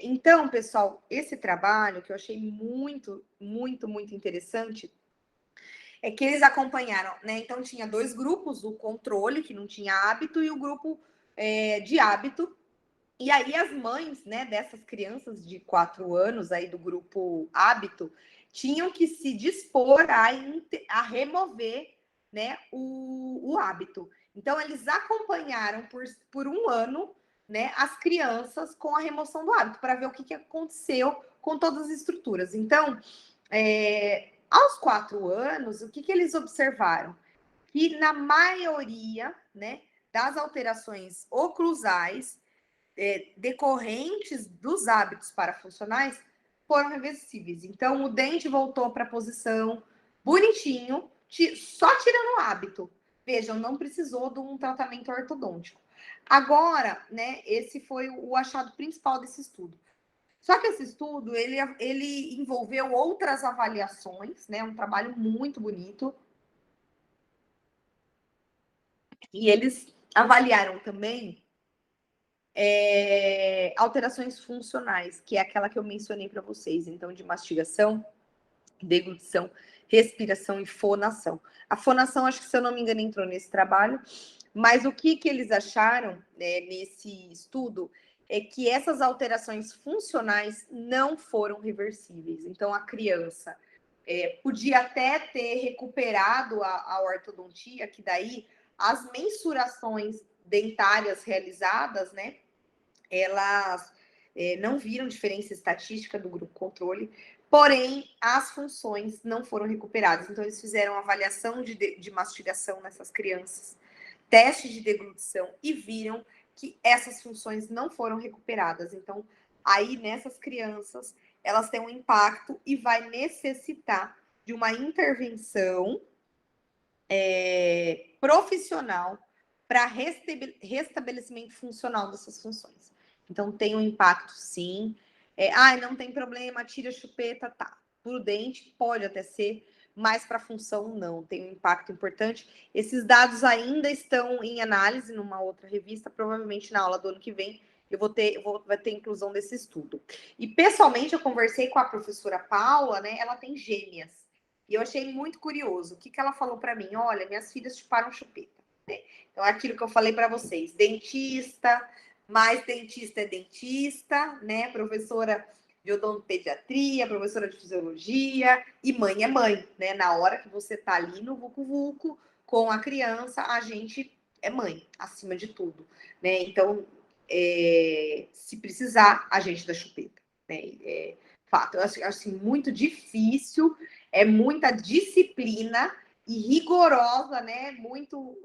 Então, pessoal, esse trabalho que eu achei muito, muito, muito interessante é que eles acompanharam, né? Então, tinha 2 grupos, o controle, que não tinha hábito, e o grupo de hábito. E aí, as mães, né, dessas crianças de 4 anos, aí do grupo hábito, tinham que se dispor a remover, né, o hábito. Então, eles acompanharam por 1 ano né, as crianças com a remoção do hábito, para ver o que aconteceu com todas as estruturas. Então, aos 4 anos, o que eles observaram? Que na maioria, né, das alterações oclusais decorrentes dos hábitos parafuncionais foram reversíveis. Então, o dente voltou para a posição bonitinho, só tirando o hábito. Vejam, não precisou de um tratamento ortodôntico. Agora, né, esse foi o achado principal desse estudo. Só que esse estudo, ele envolveu outras avaliações, né, um trabalho muito bonito. E eles avaliaram também alterações funcionais, que é aquela que eu mencionei para vocês, então, de mastigação, deglutição, respiração e fonação. A fonação, acho que, se eu não me engano, entrou nesse trabalho, mas o que eles acharam, né, nesse estudo é que essas alterações funcionais não foram reversíveis. Então, a criança podia até ter recuperado a ortodontia, que daí as mensurações dentárias realizadas, né, elas não viram diferença estatística do grupo controle, porém, as funções não foram recuperadas. Então, eles fizeram avaliação de mastigação nessas crianças, teste de deglutição, e viram que essas funções não foram recuperadas. Então, aí, nessas crianças, elas têm um impacto e vai necessitar de uma intervenção profissional para restabelecimento funcional dessas funções. Então, tem um impacto, sim. Não tem problema, tira a chupeta, tá. Prudente, pode até ser, mas para a função, não. Tem um impacto importante. Esses dados ainda estão em análise numa outra revista, provavelmente na aula do ano que vem vai ter inclusão desse estudo. E, pessoalmente, eu conversei com a professora Paula, né? Ela tem gêmeas. E eu achei muito curioso. O que ela falou para mim? Olha, minhas filhas chuparam chupeta. Né? Então, é aquilo que eu falei para vocês. Dentista, mais dentista é dentista, né? Professora de odontopediatria, professora de fisiologia, e mãe é mãe, né? Na hora que você tá ali no vucu-vucu com a criança, a gente é mãe, acima de tudo, né? Então, se precisar, a gente dá chupeta, né? Fato, eu acho assim, muito difícil, é muita disciplina e rigorosa, né? Muito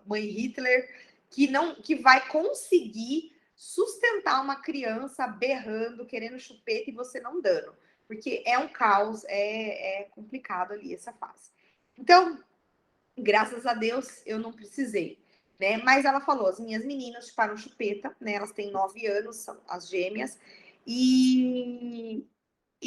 mãe Hitler, que vai conseguir sustentar uma criança berrando, querendo chupeta e você não dando. Porque é um caos, é complicado ali essa fase. Então, graças a Deus, eu não precisei. Né? Mas ela falou, as minhas meninas chuparam chupeta, né? Elas têm 9 anos, são as gêmeas, e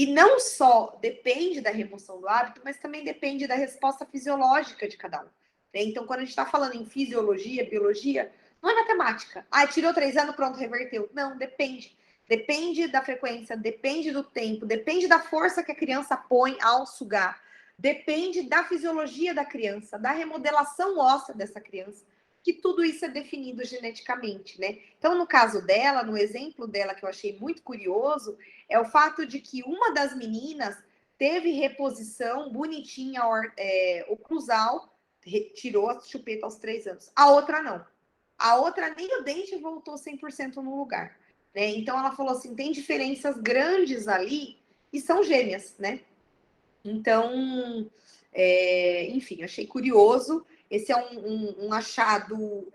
não só depende da remoção do hábito, mas também depende da resposta fisiológica de cada um. Né? Então, quando a gente está falando em fisiologia, biologia, não é matemática. Tirou 3 anos, pronto, reverteu. Não, depende. Depende da frequência, depende do tempo, depende da força que a criança põe ao sugar, depende da fisiologia da criança, da remodelação óssea dessa criança, que tudo isso é definido geneticamente, né? Então, no caso dela, no exemplo dela, que eu achei muito curioso, é o fato de que uma das meninas teve reposição bonitinha, oclusal, tirou a chupeta aos 3 anos. A outra não. A outra nem o dente voltou 100% no lugar. Né? Então, ela falou assim, tem diferenças grandes ali e são gêmeas, né? Então, enfim, achei curioso. Esse é um achado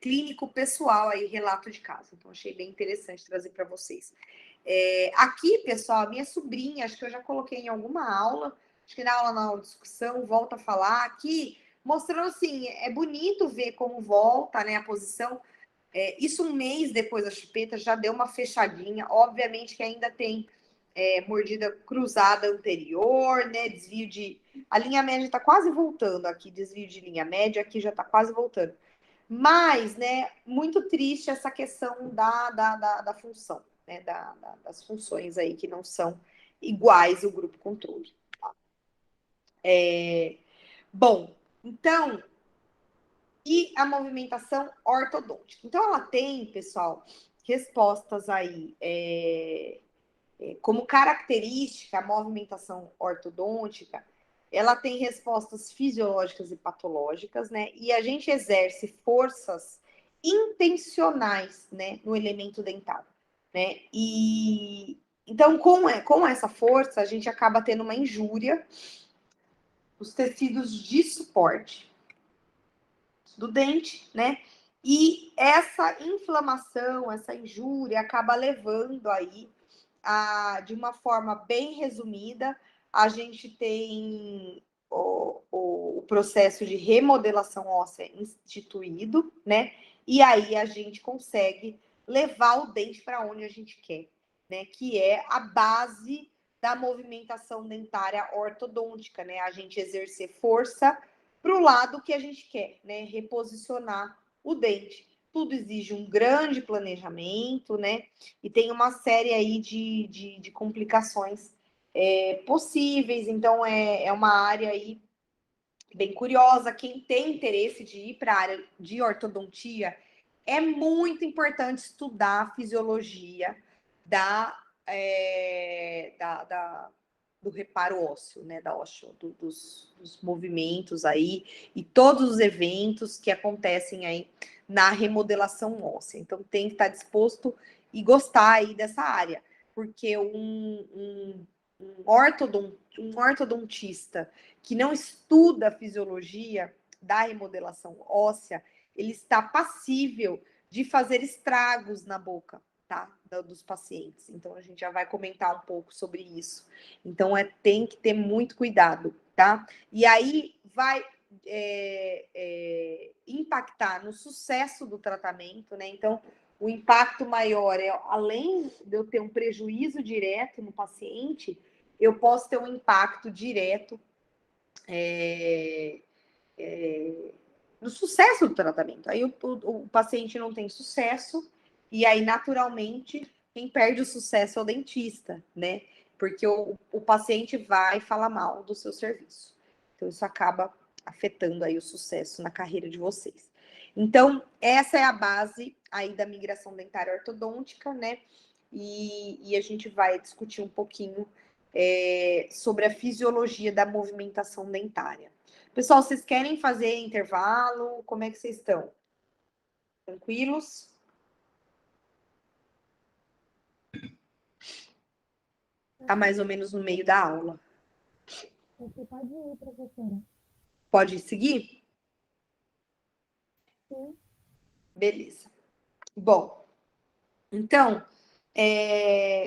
clínico pessoal aí, relato de caso. Então, achei bem interessante trazer para vocês. Aqui, pessoal, a minha sobrinha, acho que eu já coloquei em alguma aula, acho que na aula de discussão, volta a falar aqui, mostrando assim, é bonito ver como volta, né, a posição. Isso um mês depois da chupeta já deu uma fechadinha, obviamente que ainda tem mordida cruzada anterior, né, desvio de... A linha média está quase voltando aqui, desvio de linha média aqui já está quase voltando. Mas, né, muito triste essa questão da função, né, das funções aí que não são iguais o grupo controle. Tá? Bom, então, e a movimentação ortodôntica? Então, ela tem, pessoal, respostas aí, como característica, a movimentação ortodôntica, ela tem respostas fisiológicas e patológicas, né? E a gente exerce forças intencionais, né, no elemento dental, né? E então, com essa força, a gente acaba tendo uma injúria nos tecidos de suporte do dente, né? E essa inflamação, essa injúria acaba levando aí de uma forma bem resumida, a gente tem o processo de remodelação óssea instituído, né? E aí a gente consegue levar o dente para onde a gente quer, né? Que é a base da movimentação dentária ortodôntica, né? A gente exercer força para o lado que a gente quer, né? Reposicionar o dente. Tudo exige um grande planejamento, né? E tem uma série aí de complicações possíveis. Então, é uma área aí bem curiosa. Quem tem interesse de ir para a área de ortodontia, é muito importante estudar a fisiologia do reparo ósseo, né? Dos movimentos aí e todos os eventos que acontecem aí na remodelação óssea. Então, tem que estar disposto e gostar aí dessa área, porque um ortodontista que não estuda a fisiologia da remodelação óssea, ele está passível de fazer estragos na boca, tá? Dos pacientes. Então, a gente já vai comentar um pouco sobre isso. Então, tem que ter muito cuidado, tá? E aí, vai impactar no sucesso do tratamento, né? Então, o impacto maior é, além de eu ter um prejuízo direto no paciente, eu posso ter um impacto direto no sucesso do tratamento. Aí o paciente não tem sucesso, e aí, naturalmente, quem perde o sucesso é o dentista, né? Porque o paciente vai falar mal do seu serviço. Então, isso acaba afetando aí o sucesso na carreira de vocês. Então, essa é a base aí da migração dentária ortodôntica, né? E a gente vai discutir um pouquinho sobre a fisiologia da movimentação dentária. Pessoal, vocês querem fazer intervalo? Como é que vocês estão? Tranquilos? Tá mais ou menos no meio da aula. Você pode ir, professora. Pode seguir? Sim. Beleza. Bom, então,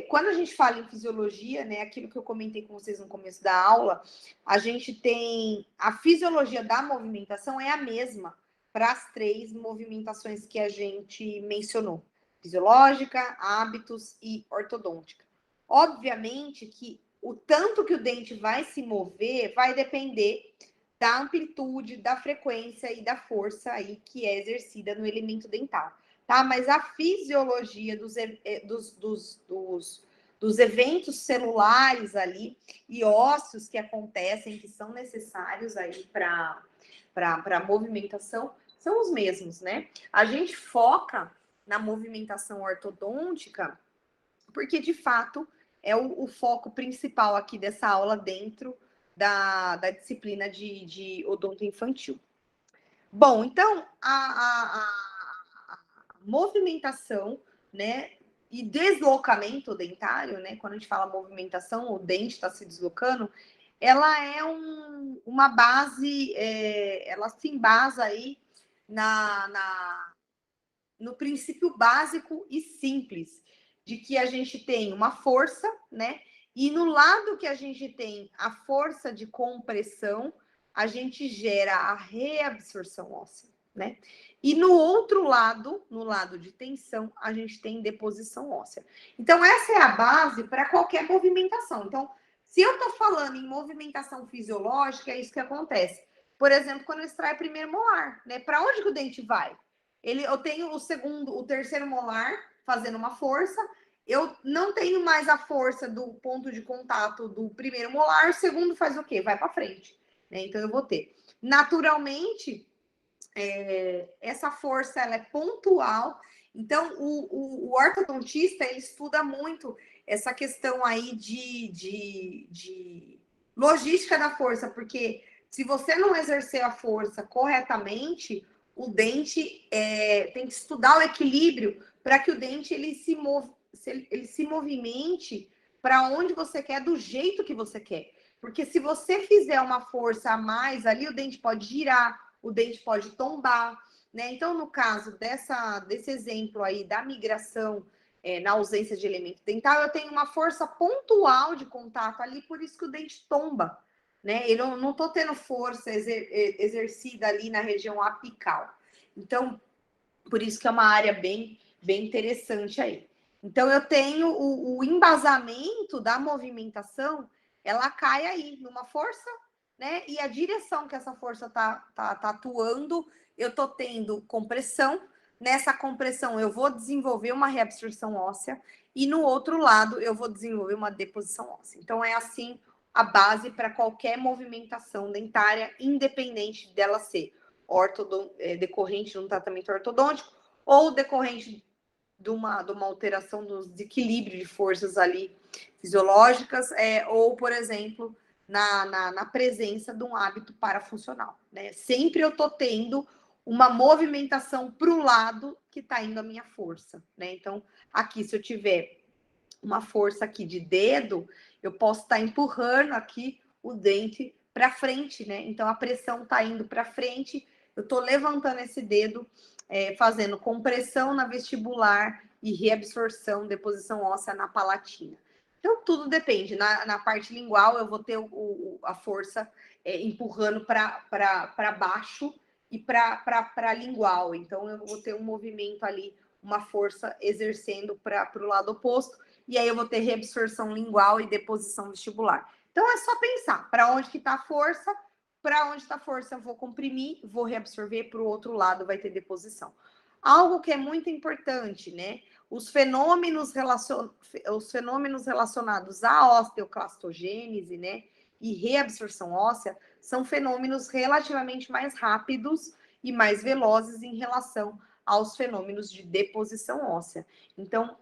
quando a gente fala em fisiologia, né, aquilo que eu comentei com vocês no começo da aula, a gente tem a fisiologia da movimentação é a mesma para as 3 movimentações que a gente mencionou: fisiológica, hábitos e ortodôntica. Obviamente que o tanto que o dente vai se mover vai depender da amplitude, da frequência e da força aí que é exercida no elemento dental. Tá? Mas a fisiologia dos eventos celulares ali e ósseos que acontecem, que são necessários aí para a movimentação, são os mesmos, né? A gente foca na movimentação ortodôntica porque, de fato, é o foco principal aqui dessa aula dentro da disciplina de odonto infantil. Bom, então, a movimentação, né, e deslocamento dentário, né, quando a gente fala movimentação, o dente está se deslocando, ela é uma base, ela se embasa aí no princípio básico e simples, de que a gente tem uma força, né, e no lado que a gente tem a força de compressão, a gente gera a reabsorção óssea, né? E no outro lado, no lado de tensão, a gente tem deposição óssea. Então, essa é a base para qualquer movimentação. Então, se eu estou falando em movimentação fisiológica, é isso que acontece. Por exemplo, quando eu extraio o primeiro molar, né? Para onde que o dente vai? Eu tenho o terceiro molar fazendo uma força, eu não tenho mais a força do ponto de contato do primeiro molar, o segundo faz o quê? Vai para frente, né? Então, eu vou ter. Naturalmente, essa força ela é pontual. Então, o ortodontista ele estuda muito essa questão aí de logística da força, porque se você não exercer a força corretamente, o dente tem que estudar o equilíbrio para que o dente ele se movimente para onde você quer, do jeito que você quer. Porque se você fizer uma força a mais ali, o dente pode girar, o dente pode tombar, né? Então, no caso desse exemplo aí da migração na ausência de elemento dental, eu tenho uma força pontual de contato ali, por isso que o dente tomba, né? Eu não estou tendo força exercida ali na região apical. Então, por isso que é uma área bem interessante aí. Então, eu tenho o embasamento da movimentação, ela cai aí numa força, né? E a direção que essa força tá atuando, eu tô tendo compressão. Nessa compressão, eu vou desenvolver uma reabsorção óssea e no outro lado, eu vou desenvolver uma deposição óssea. Então, é assim a base para qualquer movimentação dentária, independente dela ser decorrente de um tratamento ortodôntico ou decorrente de uma alteração dos desequilíbrios de forças ali fisiológicas, ou, por exemplo, na presença de um hábito parafuncional, né? Sempre eu tô tendo uma movimentação para o lado que está indo a minha força, né? Então, aqui, se eu tiver uma força aqui de dedo, eu posso estar empurrando aqui o dente para frente, né? Então, a pressão está indo para frente, eu estou levantando esse dedo, fazendo compressão na vestibular e reabsorção, deposição óssea na palatina. Então, tudo depende. Na parte lingual, eu vou ter a força empurrando para baixo e para lingual. Então, eu vou ter um movimento ali, uma força exercendo para o lado oposto, e aí eu vou ter reabsorção lingual e deposição vestibular. Então, é só pensar para onde que está a força, para onde está a força eu vou comprimir, vou reabsorver, para o outro lado vai ter deposição. Algo que é muito importante, né? Os fenômenos relacionados à osteoclastogênese, né, e reabsorção óssea são fenômenos relativamente mais rápidos e mais velozes em relação aos fenômenos de deposição óssea. Então,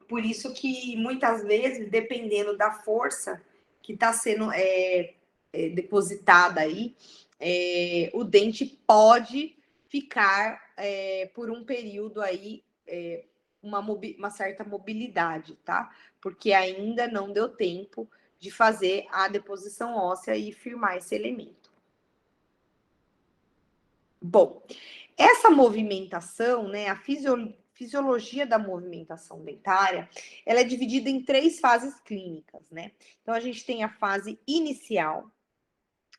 por isso que muitas vezes, dependendo da força que está sendo depositada aí, o dente pode ficar por um período aí uma certa mobilidade, tá? Porque ainda não deu tempo de fazer a deposição óssea e firmar esse elemento. Bom, essa movimentação, né, a fisiologia da movimentação dentária, ela é dividida em 3 fases clínicas, né? Então, a gente tem a fase inicial,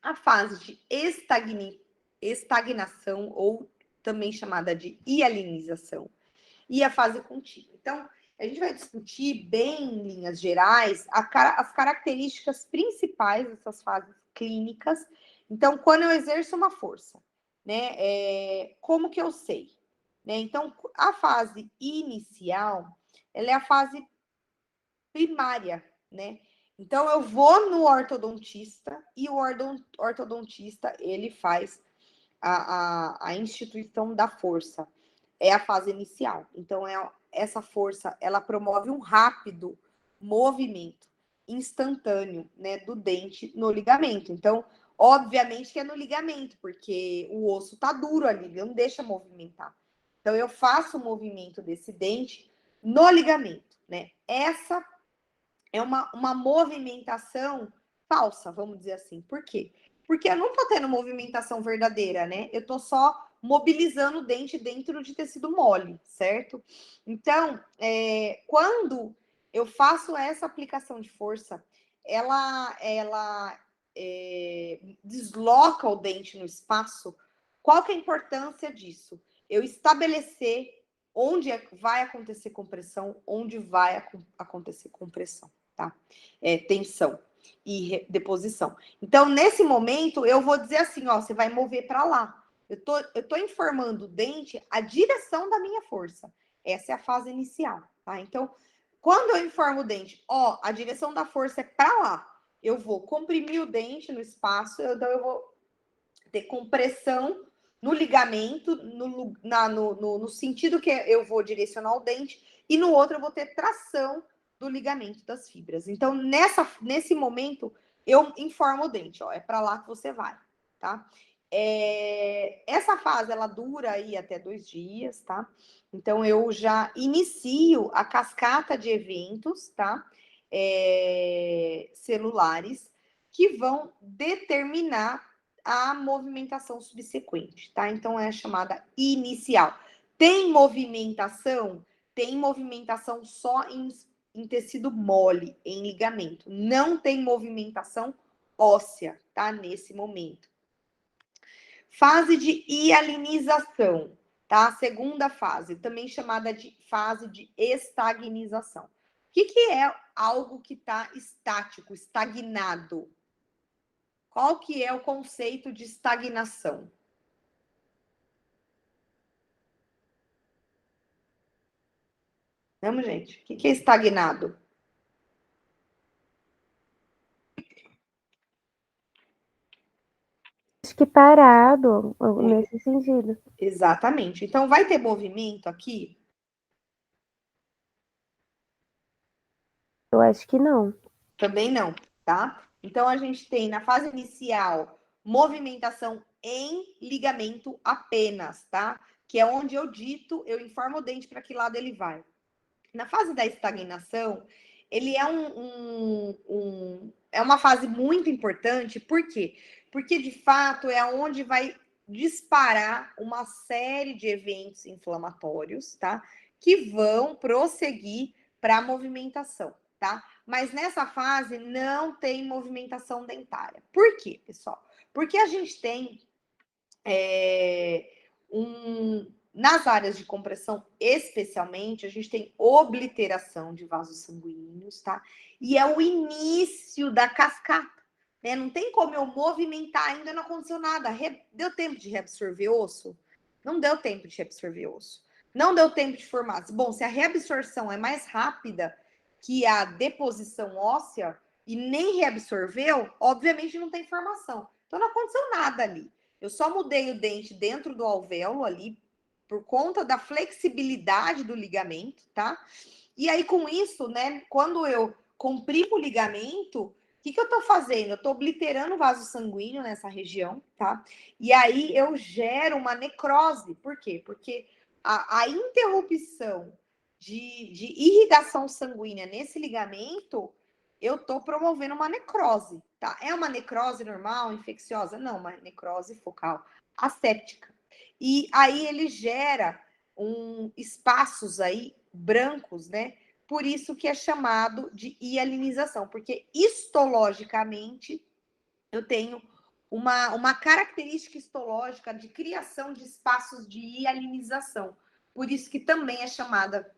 a fase de estagnação, ou também chamada de hialinização, e a fase contínua. Então, a gente vai discutir bem em linhas gerais as características principais dessas fases clínicas. Então, quando eu exerço uma força, né, como que eu sei? Né? Então, a fase inicial, ela é a fase primária, né? Então, eu vou no ortodontista e o ortodontista, ele faz a instituição da força. É a fase inicial. Então, essa força, ela promove um rápido movimento instantâneo, né, do dente no ligamento. Então, obviamente que é no ligamento, porque o osso tá duro ali, ele não deixa movimentar. Então, eu faço o movimento desse dente no ligamento, né? Essa é uma movimentação falsa, vamos dizer assim. Por quê? Porque eu não tô tendo movimentação verdadeira, né? Eu tô só mobilizando o dente dentro de tecido mole, certo? Então, quando eu faço essa aplicação de força, ela desloca o dente no espaço. Qual que é a importância disso? Eu estabelecer onde vai acontecer compressão, onde vai acontecer compressão, tá? Tensão e deposição. Então, nesse momento, eu vou dizer assim, ó, você vai mover para lá. Eu tô informando o dente a direção da minha força. Essa é a fase inicial, tá? Então, quando eu informo o dente, ó, a direção da força é para lá, eu vou comprimir o dente no espaço, então eu vou ter compressão no ligamento, no sentido que eu vou direcionar o dente, e no outro eu vou ter tração do ligamento das fibras. Então, nesse momento, eu informo o dente, ó, é para lá que você vai, tá? Essa fase, ela dura aí até 2 dias, tá? Então, eu já inicio a cascata de eventos, tá? Celulares, que vão determinar a movimentação subsequente, tá? Então, é a chamada inicial. Tem movimentação? Tem movimentação só em tecido mole, em ligamento. Não tem movimentação óssea, tá? Nesse momento. Fase de hialinização, tá? Segunda fase, também chamada de fase de estagnização. O que é algo que está estático, estagnado? Qual que é o conceito de estagnação? Vamos, gente. O que é estagnado? Acho que parado, nesse sentido. Exatamente. Então, vai ter movimento aqui? Eu acho que não. Também não, tá? Então, a gente tem na fase inicial movimentação em ligamento apenas, tá? Que é onde eu dito, eu informo o dente para que lado ele vai. Na fase da estagnação, ele é é uma fase muito importante, por quê? Porque de fato é onde vai disparar uma série de eventos inflamatórios, tá? Que vão prosseguir para a movimentação, tá? Mas nessa fase não tem movimentação dentária. Por quê, pessoal? Porque a gente tem nas áreas de compressão, especialmente, a gente tem obliteração de vasos sanguíneos, tá? E é o início da cascata, né? Não tem como eu movimentar, ainda não aconteceu nada. Deu tempo de reabsorver osso? Não deu tempo de reabsorver osso. Não deu tempo de formar. Bom, se a reabsorção é mais rápida que a deposição óssea e nem reabsorveu, obviamente não tem formação. Então não aconteceu nada ali. Eu só mudei o dente dentro do alvéolo ali por conta da flexibilidade do ligamento, tá? E aí, com isso, né, quando eu comprimo o ligamento, o que eu tô fazendo? Eu tô obliterando o vaso sanguíneo nessa região, tá? E aí eu gero uma necrose. Por quê? Porque a interrupção de irrigação sanguínea nesse ligamento, eu tô promovendo uma necrose, tá? É uma necrose normal, infecciosa? Não, uma necrose focal asséptica. E aí ele gera espaços aí brancos, né? Por isso que é chamado de hialinização, porque histologicamente eu tenho uma característica histológica de criação de espaços de hialinização. Por isso que também é chamada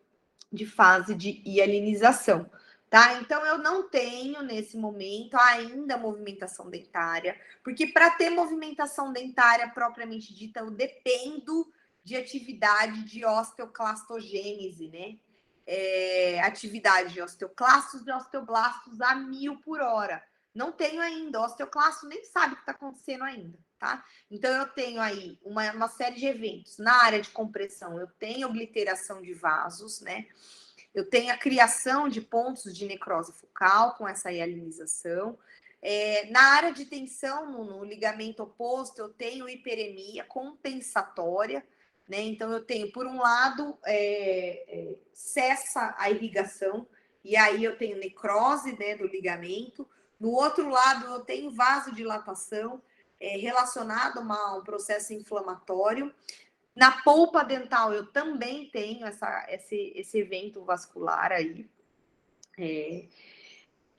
de fase de hialinização, tá? Então, eu não tenho, nesse momento, ainda movimentação dentária, porque para ter movimentação dentária propriamente dita, eu dependo de atividade de osteoclastogênese, né? Atividade de osteoclastos e osteoblastos a 1000 por hora. Não tenho ainda, o osteoclasto nem sabe o que está acontecendo ainda, tá? Então, eu tenho aí uma série de eventos. Na área de compressão, eu tenho obliteração de vasos, né? Eu tenho a criação de pontos de necrose focal com essa hialinização. Na área de tensão, no ligamento oposto, eu tenho hiperemia compensatória, né? Então, eu tenho, por um lado, cessa a irrigação, e aí eu tenho necrose, né, do ligamento. No outro lado, eu tenho vasodilatação relacionado a um processo inflamatório. Na polpa dental, eu também tenho esse evento vascular aí.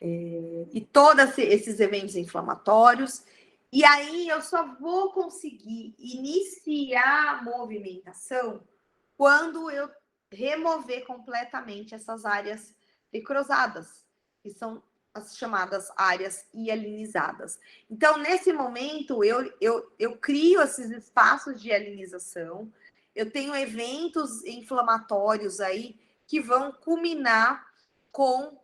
E todos esses eventos inflamatórios. E aí eu só vou conseguir iniciar a movimentação quando eu remover completamente essas áreas necrosadas, que são as chamadas áreas hialinizadas. Então, nesse momento, eu crio esses espaços de hialinização, eu tenho eventos inflamatórios aí que vão culminar com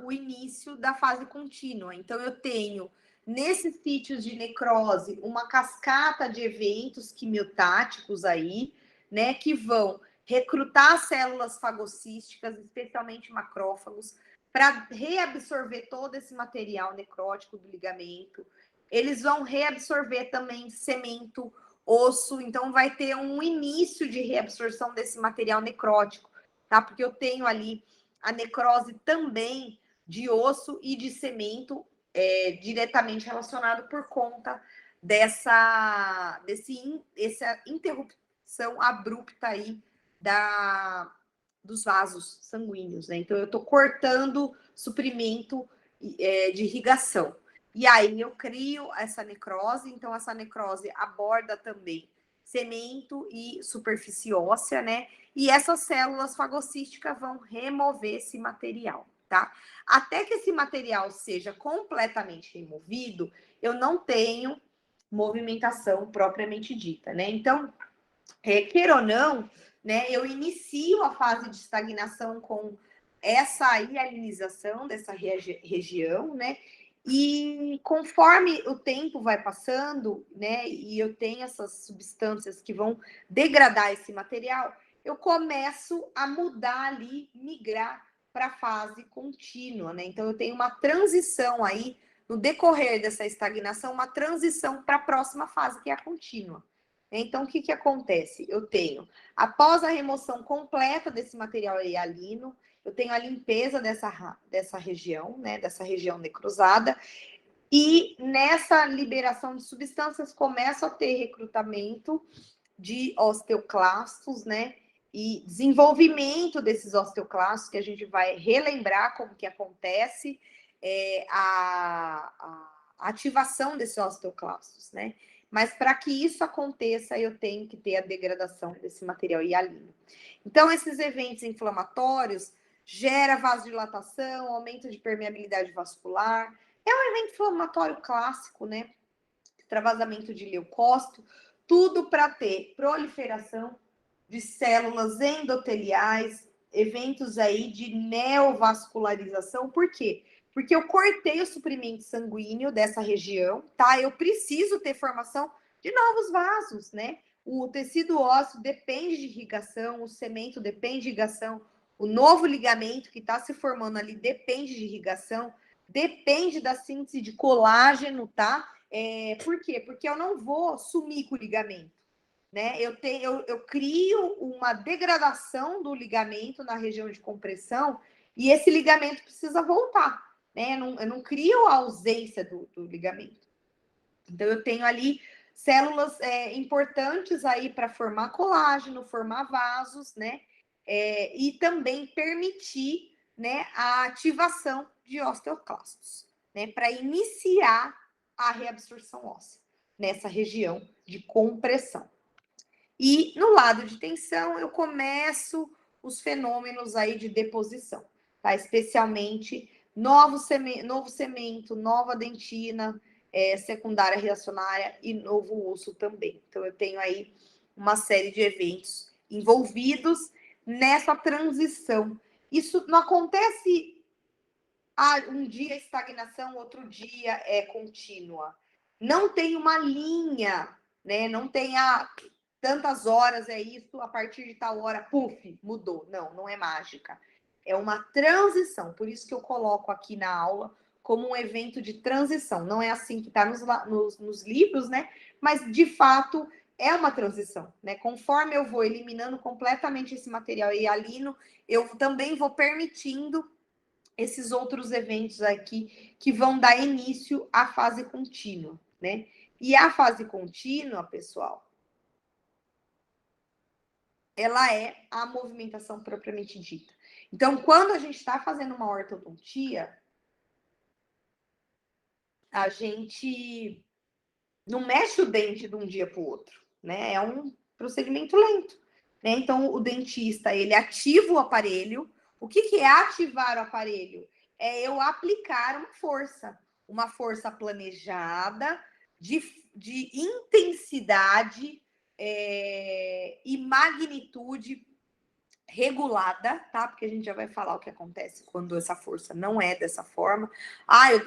o início da fase contínua. Então, eu tenho, nesses sítios de necrose, uma cascata de eventos quimiotáticos aí, né, que vão recrutar células fagocísticas, especialmente macrófagos, para reabsorver todo esse material necrótico do ligamento. eles vão reabsorver também cemento, osso, então vai ter um início de reabsorção desse material necrótico, tá? Porque eu tenho ali a necrose também de osso e de cemento diretamente relacionado por conta dessa interrupção abrupta aí dos vasos sanguíneos, né? Então eu estou cortando suprimento de irrigação. E aí eu crio essa necrose, então essa necrose aborda também cemento e superfície óssea, né? E essas células fagocísticas vão remover esse material, tá? Até que esse material seja completamente removido, eu não tenho movimentação propriamente dita, né? Então, queira ou não, né, eu inicio a fase de estagnação com essa hialinização dessa região, né? E conforme o tempo vai passando, né, e eu tenho essas substâncias que vão degradar esse material, eu começo a mudar ali, migrar para a fase contínua, né? Então eu tenho uma transição aí no decorrer dessa estagnação, uma transição para a próxima fase, que é a contínua. Então, o que acontece? Eu tenho, após a remoção completa desse material hialino, eu tenho a limpeza dessa região, né, dessa região necrosada, e nessa liberação de substâncias começa a ter recrutamento de osteoclastos, né, e desenvolvimento desses osteoclastos, que a gente vai relembrar como que acontece a ativação desses osteoclastos, né? Mas para que isso aconteça, eu tenho que ter a degradação desse material hialino. Então, esses eventos inflamatórios geram vasodilatação, aumento de permeabilidade vascular. É um evento inflamatório clássico, né? Extravasamento de leucócito, tudo para ter proliferação de células endoteliais, eventos aí de neovascularização. Por quê? Porque eu cortei o suprimento sanguíneo dessa região, tá? Eu preciso ter formação de novos vasos, né? O tecido ósseo depende de irrigação, o cemento depende de irrigação, o novo ligamento que está se formando ali depende de irrigação, depende da síntese de colágeno, tá? Por quê? Porque eu não vou sumir com o ligamento, né? Eu crio uma degradação do ligamento na região de compressão e esse ligamento precisa voltar, né? Eu não crio a ausência do ligamento. Então, eu tenho ali células importantes aí para formar colágeno, formar vasos, né? E também permitir, né, a ativação de osteoclastos, né? Para iniciar a reabsorção óssea nessa região de compressão. E no lado de tensão, eu começo os fenômenos aí de deposição, tá? Especialmente novo cemento, nova dentina, secundária reacionária e novo osso também. Então, eu tenho aí uma série de eventos envolvidos nessa transição. Isso não acontece um dia estagnação, outro dia é contínua. Não tem uma linha, né? Não tem tantas horas é isso, a partir de tal hora, puf, mudou. Não, não é mágica. É uma transição. Por isso que eu coloco aqui na aula como um evento de transição. Não é assim que está nos livros, né? Mas, de fato, é uma transição, né? Conforme eu vou eliminando completamente esse material hialino, eu também vou permitindo esses outros eventos aqui que vão dar início à fase contínua, né? E a fase contínua, pessoal, ela é a movimentação propriamente dita. Então, quando a gente está fazendo uma ortodontia, a gente não mexe o dente de um dia para o outro, né? É um procedimento lento, né? Então, o dentista, ele ativa o aparelho. O que é ativar o aparelho? É eu aplicar uma força planejada, de intensidade e magnitude regulada, tá? Porque a gente já vai falar o que acontece quando essa força não é dessa forma.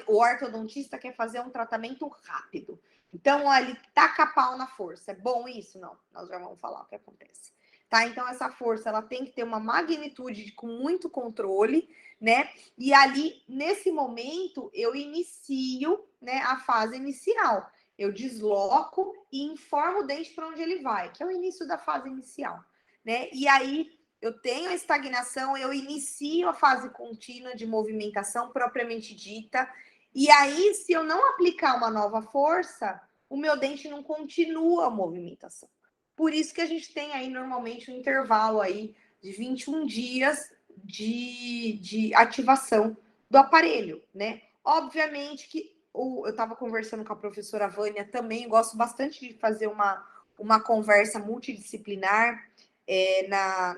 O ortodontista quer fazer um tratamento rápido. Então, ó, ele taca pau na força. É bom isso? Não. Nós já vamos falar o que acontece. tá? Então, essa força, ela tem que ter uma magnitude com muito controle, né? E ali, nesse momento, eu inicio, né, a fase inicial. Eu desloco e informo o dente para onde ele vai, que é o início da fase inicial, né? E aí, eu tenho a estagnação, eu inicio a fase contínua de movimentação propriamente dita, e aí, se eu não aplicar uma nova força, o meu dente não continua a movimentação. Por isso que a gente tem aí, normalmente, um intervalo aí de 21 dias de ativação do aparelho, né? Obviamente que eu estava conversando com a professora Vânia também, gosto bastante de fazer uma conversa multidisciplinar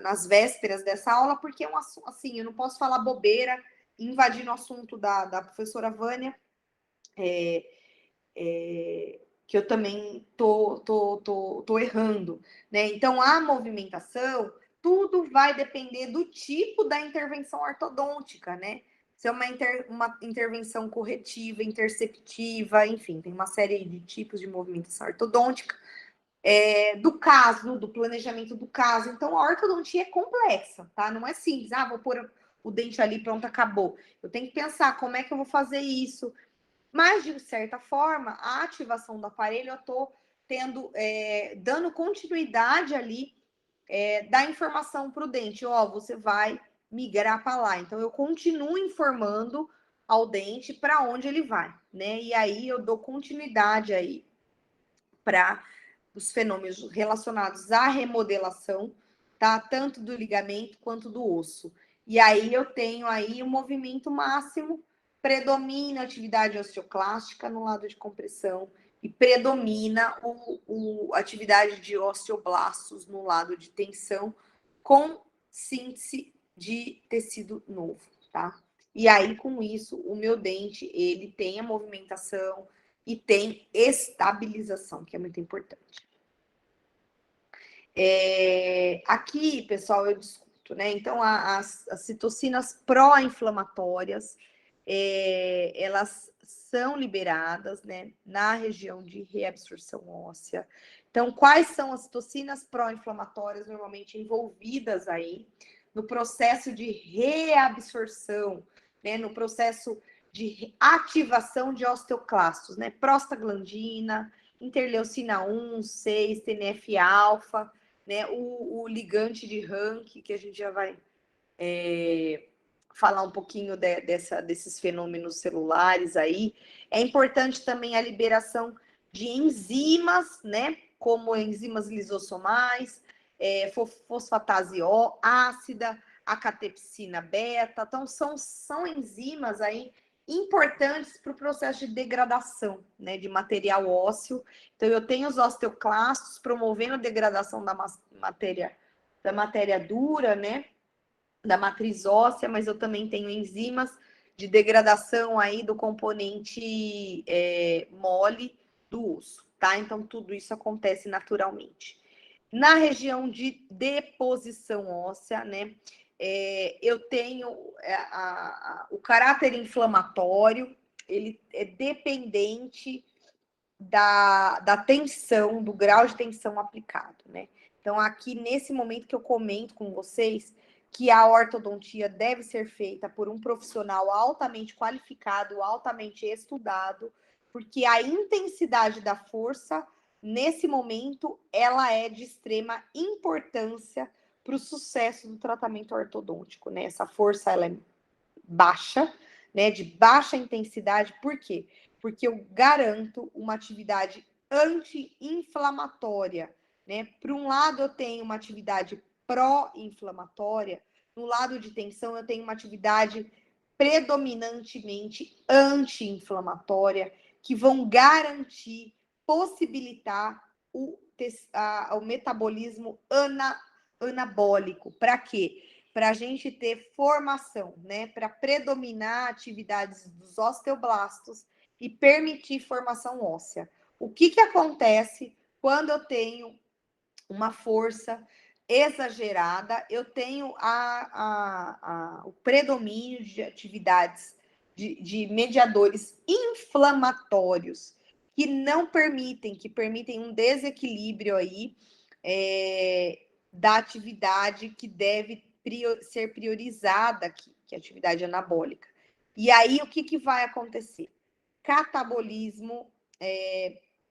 nas vésperas dessa aula, porque é um assunto, assim, eu não posso falar bobeira, invadindo o assunto da professora Vânia, que eu também tô errando, né? Então, a movimentação, tudo vai depender do tipo da intervenção ortodôntica, né? Se é uma intervenção corretiva, interceptiva, enfim, tem uma série de tipos de movimentação ortodôntica, do caso, do planejamento do caso. Então, a ortodontia é complexa, tá? Não é simples, vou pôr o dente ali, pronto, acabou. Eu tenho que pensar como é que eu vou fazer isso. Mas, de certa forma, a ativação do aparelho, eu estou dando continuidade ali da informação para o dente. Você vai migrar para lá. Então, eu continuo informando ao dente para onde ele vai, né? E aí, eu dou continuidade aí para os fenômenos relacionados à remodelação, tá? Tanto do ligamento quanto do osso. E aí, eu tenho aí o movimento máximo, predomina a atividade osteoclástica no lado de compressão e predomina a atividade de osteoblastos no lado de tensão, com síntese de tecido novo, tá? E aí, com isso, o meu dente, ele tem a movimentação e tem estabilização, que é muito importante. Aqui, pessoal, eu discuto, né? Então, as citocinas pró-inflamatórias, elas são liberadas, né, na região de reabsorção óssea. Então, quais são as citocinas pró-inflamatórias normalmente envolvidas aí no processo de reabsorção, né, no processo de ativação de osteoclastos, né? Prostaglandina, interleucina 1, 6, TNF-alfa, né? O ligante de Rank, que a gente já vai falar um pouquinho desses fenômenos celulares aí. É importante também a liberação de enzimas, né? Como enzimas lisossomais, fosfatase ácida, a catepsina beta. Então, são enzimas aí importantes para o processo de degradação, né, de material ósseo. Então, eu tenho os osteoclastos promovendo a degradação da matéria dura, né, da matriz óssea, mas eu também tenho enzimas de degradação aí do componente mole do osso, tá? Então, tudo isso acontece naturalmente. Na região de deposição óssea, né, eu tenho o caráter inflamatório, ele é dependente da tensão, do grau de tensão aplicado, né? Então, aqui nesse momento que eu comento com vocês que a ortodontia deve ser feita por um profissional altamente qualificado, altamente estudado, porque a intensidade da força, nesse momento, ela é de extrema importância para o sucesso do tratamento ortodôntico, né? Essa força, ela é baixa, né? De baixa intensidade, por quê? Porque eu garanto uma atividade anti-inflamatória, né? Por um lado, eu tenho uma atividade pró-inflamatória, no lado de tensão, eu tenho uma atividade predominantemente anti-inflamatória, que vão garantir, possibilitar o metabolismo anabólico. Para quê? Para a gente ter formação, né? Para predominar atividades dos osteoblastos e permitir formação óssea. O que acontece quando eu tenho uma força exagerada? Eu tenho o predomínio de atividades de mediadores inflamatórios que permitem um desequilíbrio aí da atividade que deve ser priorizada aqui, que é a atividade anabólica. E aí, o que vai acontecer? Catabolismo,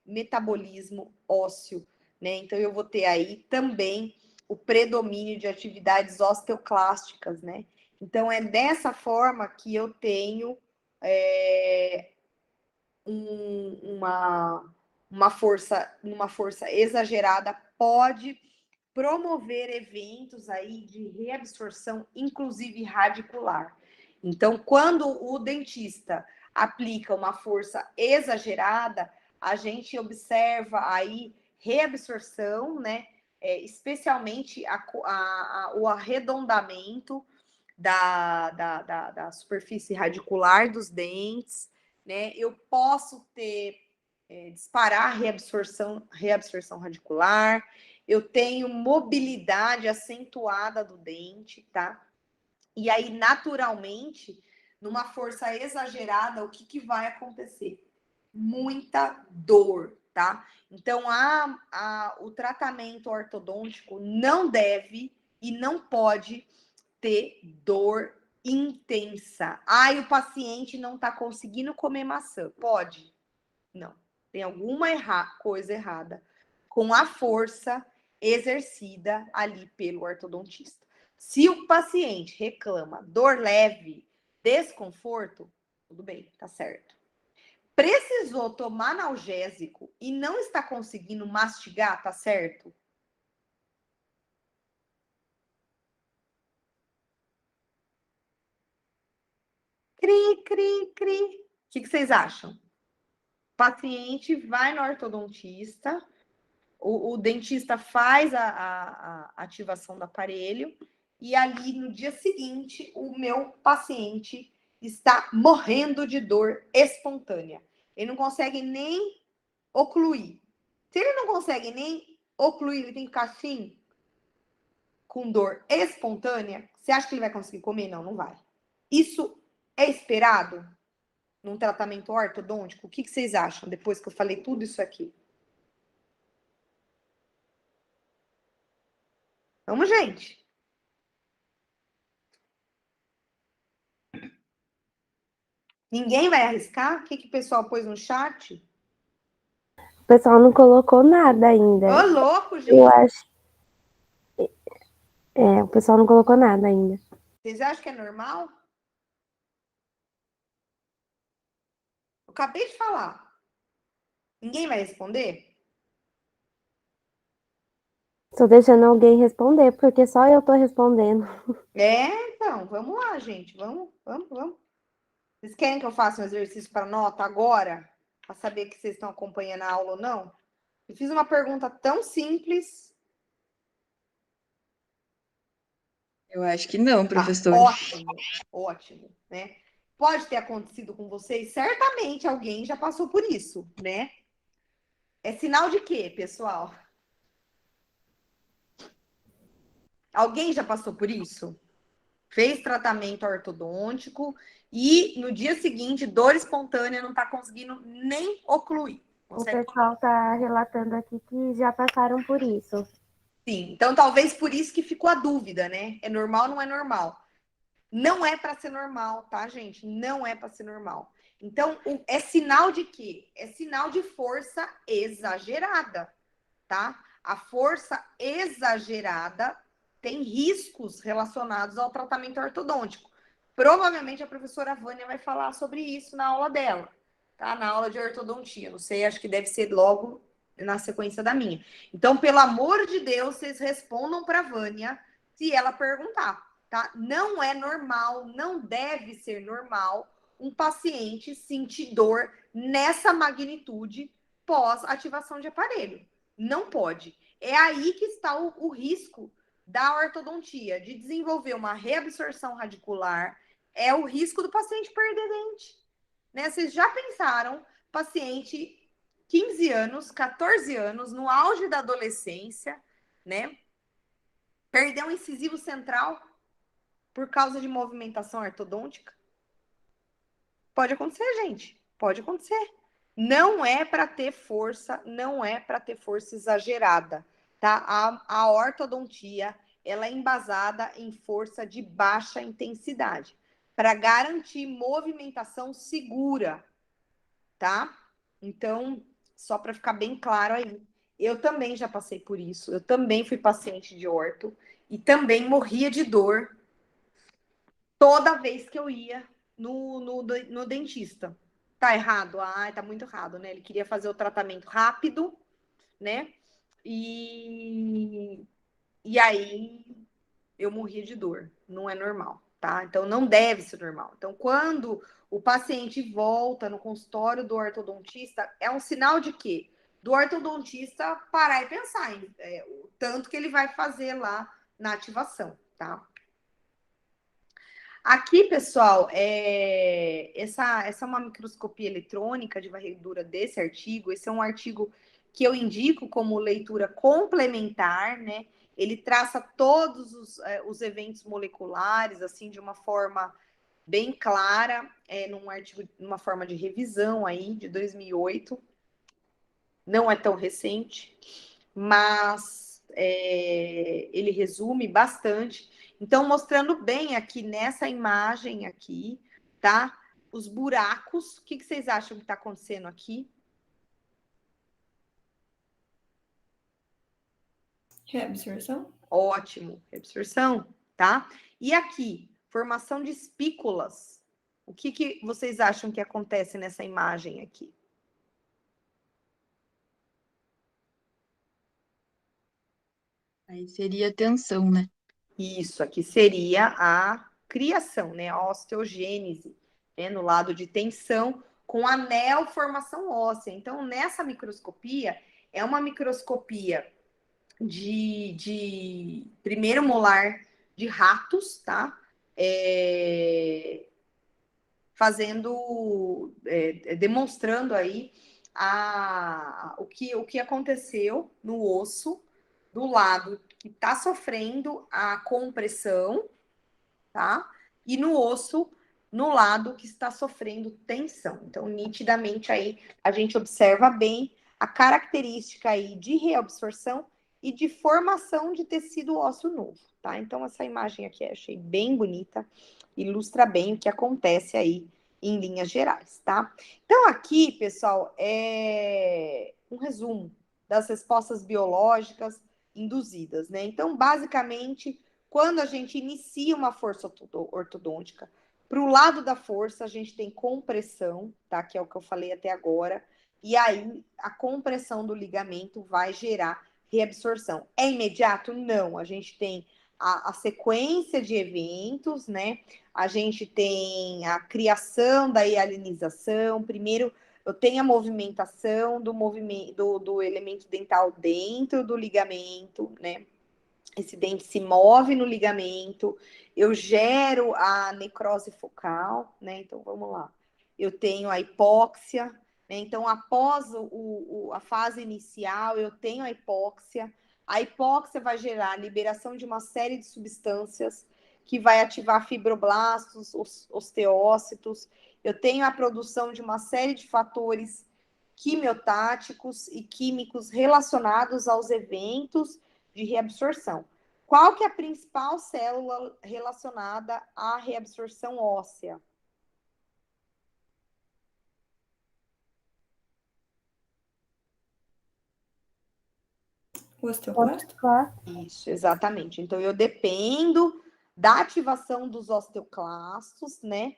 metabolismo ósseo, né? Então, eu vou ter aí também o predomínio de atividades osteoclásticas, né? Então, é dessa forma que eu tenho uma força exagerada pode promover eventos aí de reabsorção, inclusive radicular. Então, quando o dentista aplica uma força exagerada, a gente observa aí reabsorção, né? Especialmente o arredondamento da superfície radicular dos dentes, né? Eu posso ter disparar reabsorção radicular, eu tenho mobilidade acentuada do dente, tá? E aí, naturalmente, numa força exagerada, o que vai acontecer? Muita dor, tá? Então, o tratamento ortodôntico não deve e não pode ter dor intensa. Ai, o paciente não tá conseguindo comer maçã. Pode? Não. Tem alguma coisa errada com a força exercida ali pelo ortodontista. Se o paciente reclama dor leve, desconforto, tudo bem, tá certo. Precisou tomar analgésico e não está conseguindo mastigar, tá certo? Cri, cri, cri. O que vocês acham? O paciente vai no ortodontista, o dentista faz a ativação do aparelho e ali no dia seguinte o meu paciente está morrendo de dor espontânea. Ele não consegue nem ocluir. Se ele não consegue nem ocluir, ele tem que ficar assim, com dor espontânea. Você acha que ele vai conseguir comer? Não, não vai. Isso é esperado num tratamento ortodôntico? O que vocês acham depois que eu falei tudo isso aqui? Vamos, gente. Ninguém vai arriscar? O que o pessoal pôs no chat? O pessoal não colocou nada ainda. Ô, louco, gente. Eu acho. O pessoal não colocou nada ainda. Vocês acham que é normal? Eu acabei de falar. Ninguém vai responder? Tô deixando alguém responder, porque só eu tô respondendo. Então, vamos lá, gente. Vamos. Vocês querem que eu faça um exercício para nota agora? Para saber que vocês estão acompanhando a aula ou não? Eu fiz uma pergunta tão simples. Eu acho que não, professor. Ótimo, né? Pode ter acontecido com vocês? Certamente alguém já passou por isso, né? É sinal de quê, pessoal? Alguém já passou por isso? Fez tratamento ortodôntico e no dia seguinte, dor espontânea, não está conseguindo nem ocluir. O pessoal está relatando aqui que já passaram por isso. Sim, então talvez por isso que ficou a dúvida, né? É normal ou não é normal? Não é para ser normal, tá, gente? Não é para ser normal. Então, é sinal de quê? É sinal de força exagerada, tá? A força exagerada tem riscos relacionados ao tratamento ortodôntico. Provavelmente a professora Vânia vai falar sobre isso na aula dela, tá? Na aula de ortodontia. Não sei, acho que deve ser logo na sequência da minha. Então, pelo amor de Deus, vocês respondam para a Vânia se ela perguntar, tá? Não é normal, não deve ser normal um paciente sentir dor nessa magnitude pós ativação de aparelho. Não pode. É aí que está o risco da ortodontia, de desenvolver uma reabsorção radicular, é o risco do paciente perder dente. Né? Vocês já pensaram, paciente 15 anos, 14 anos, no auge da adolescência, né? Perder um incisivo central por causa de movimentação ortodôntica? Pode acontecer, gente. Pode acontecer. Não é para ter força, não é para ter força exagerada, tá? A ortodontia, ela é embasada em força de baixa intensidade, para garantir movimentação segura, tá? Então, só para ficar bem claro aí, eu também já passei por isso, eu também fui paciente de orto e também morria de dor toda vez que eu ia no dentista. Tá errado? Ah, tá muito errado, né? Ele queria fazer o tratamento rápido, né? E aí eu morria de dor. Não é normal, tá? Então não deve ser normal. Então, quando o paciente volta no consultório do ortodontista, é um sinal de quê? Do ortodontista parar e pensar em o tanto que ele vai fazer lá na ativação, tá? Aqui, pessoal, essa é uma microscopia eletrônica de varredura desse artigo. Esse é um artigo que eu indico como leitura complementar, né? Ele traça todos os eventos moleculares, assim, de uma forma bem clara, num artigo, numa forma de revisão aí, de 2008. Não é tão recente, mas ele resume bastante. Então, mostrando bem aqui nessa imagem aqui, tá? Os buracos. O que vocês acham que está acontecendo aqui? Reabsorção? Ótimo, reabsorção, tá? E aqui, formação de espículas. O que vocês acham que acontece nessa imagem aqui? Aí seria tensão, né? Isso aqui seria a criação, né? A osteogênese, né? No lado de tensão, com a neoformação óssea. Então, nessa microscopia, é uma microscopia de primeiro molar de ratos, tá? Demonstrando aí o que aconteceu no osso do lado que está sofrendo a compressão, tá? E no osso, no lado que está sofrendo tensão. Então, nitidamente aí, a gente observa bem a característica aí de reabsorção e de formação de tecido ósseo novo, tá? Então, essa imagem aqui eu achei bem bonita, ilustra bem o que acontece aí em linhas gerais, tá? Então, aqui, pessoal, é um resumo das respostas biológicas induzidas, né? Então, basicamente, quando a gente inicia uma força ortodôntica, para o lado da força, a gente tem compressão, tá? Que é o que eu falei até agora. E aí, a compressão do ligamento vai gerar reabsorção. É imediato? Não. A gente tem a sequência de eventos, né? A gente tem a criação da hialinização. Primeiro, eu tenho a movimentação do elemento dental dentro do ligamento, né? Esse dente se move no ligamento, eu gero a necrose focal, né? Então, vamos lá. Eu tenho a hipóxia, né? Então, após a fase inicial, eu tenho a hipóxia. A hipóxia vai gerar a liberação de uma série de substâncias que vai ativar fibroblastos, osteócitos. Eu tenho a produção de uma série de fatores quimiotáticos e químicos relacionados aos eventos de reabsorção. Qual que é a principal célula relacionada à reabsorção óssea? O osteoclasto? Isso, exatamente. Então, eu dependo da ativação dos osteoclastos, né?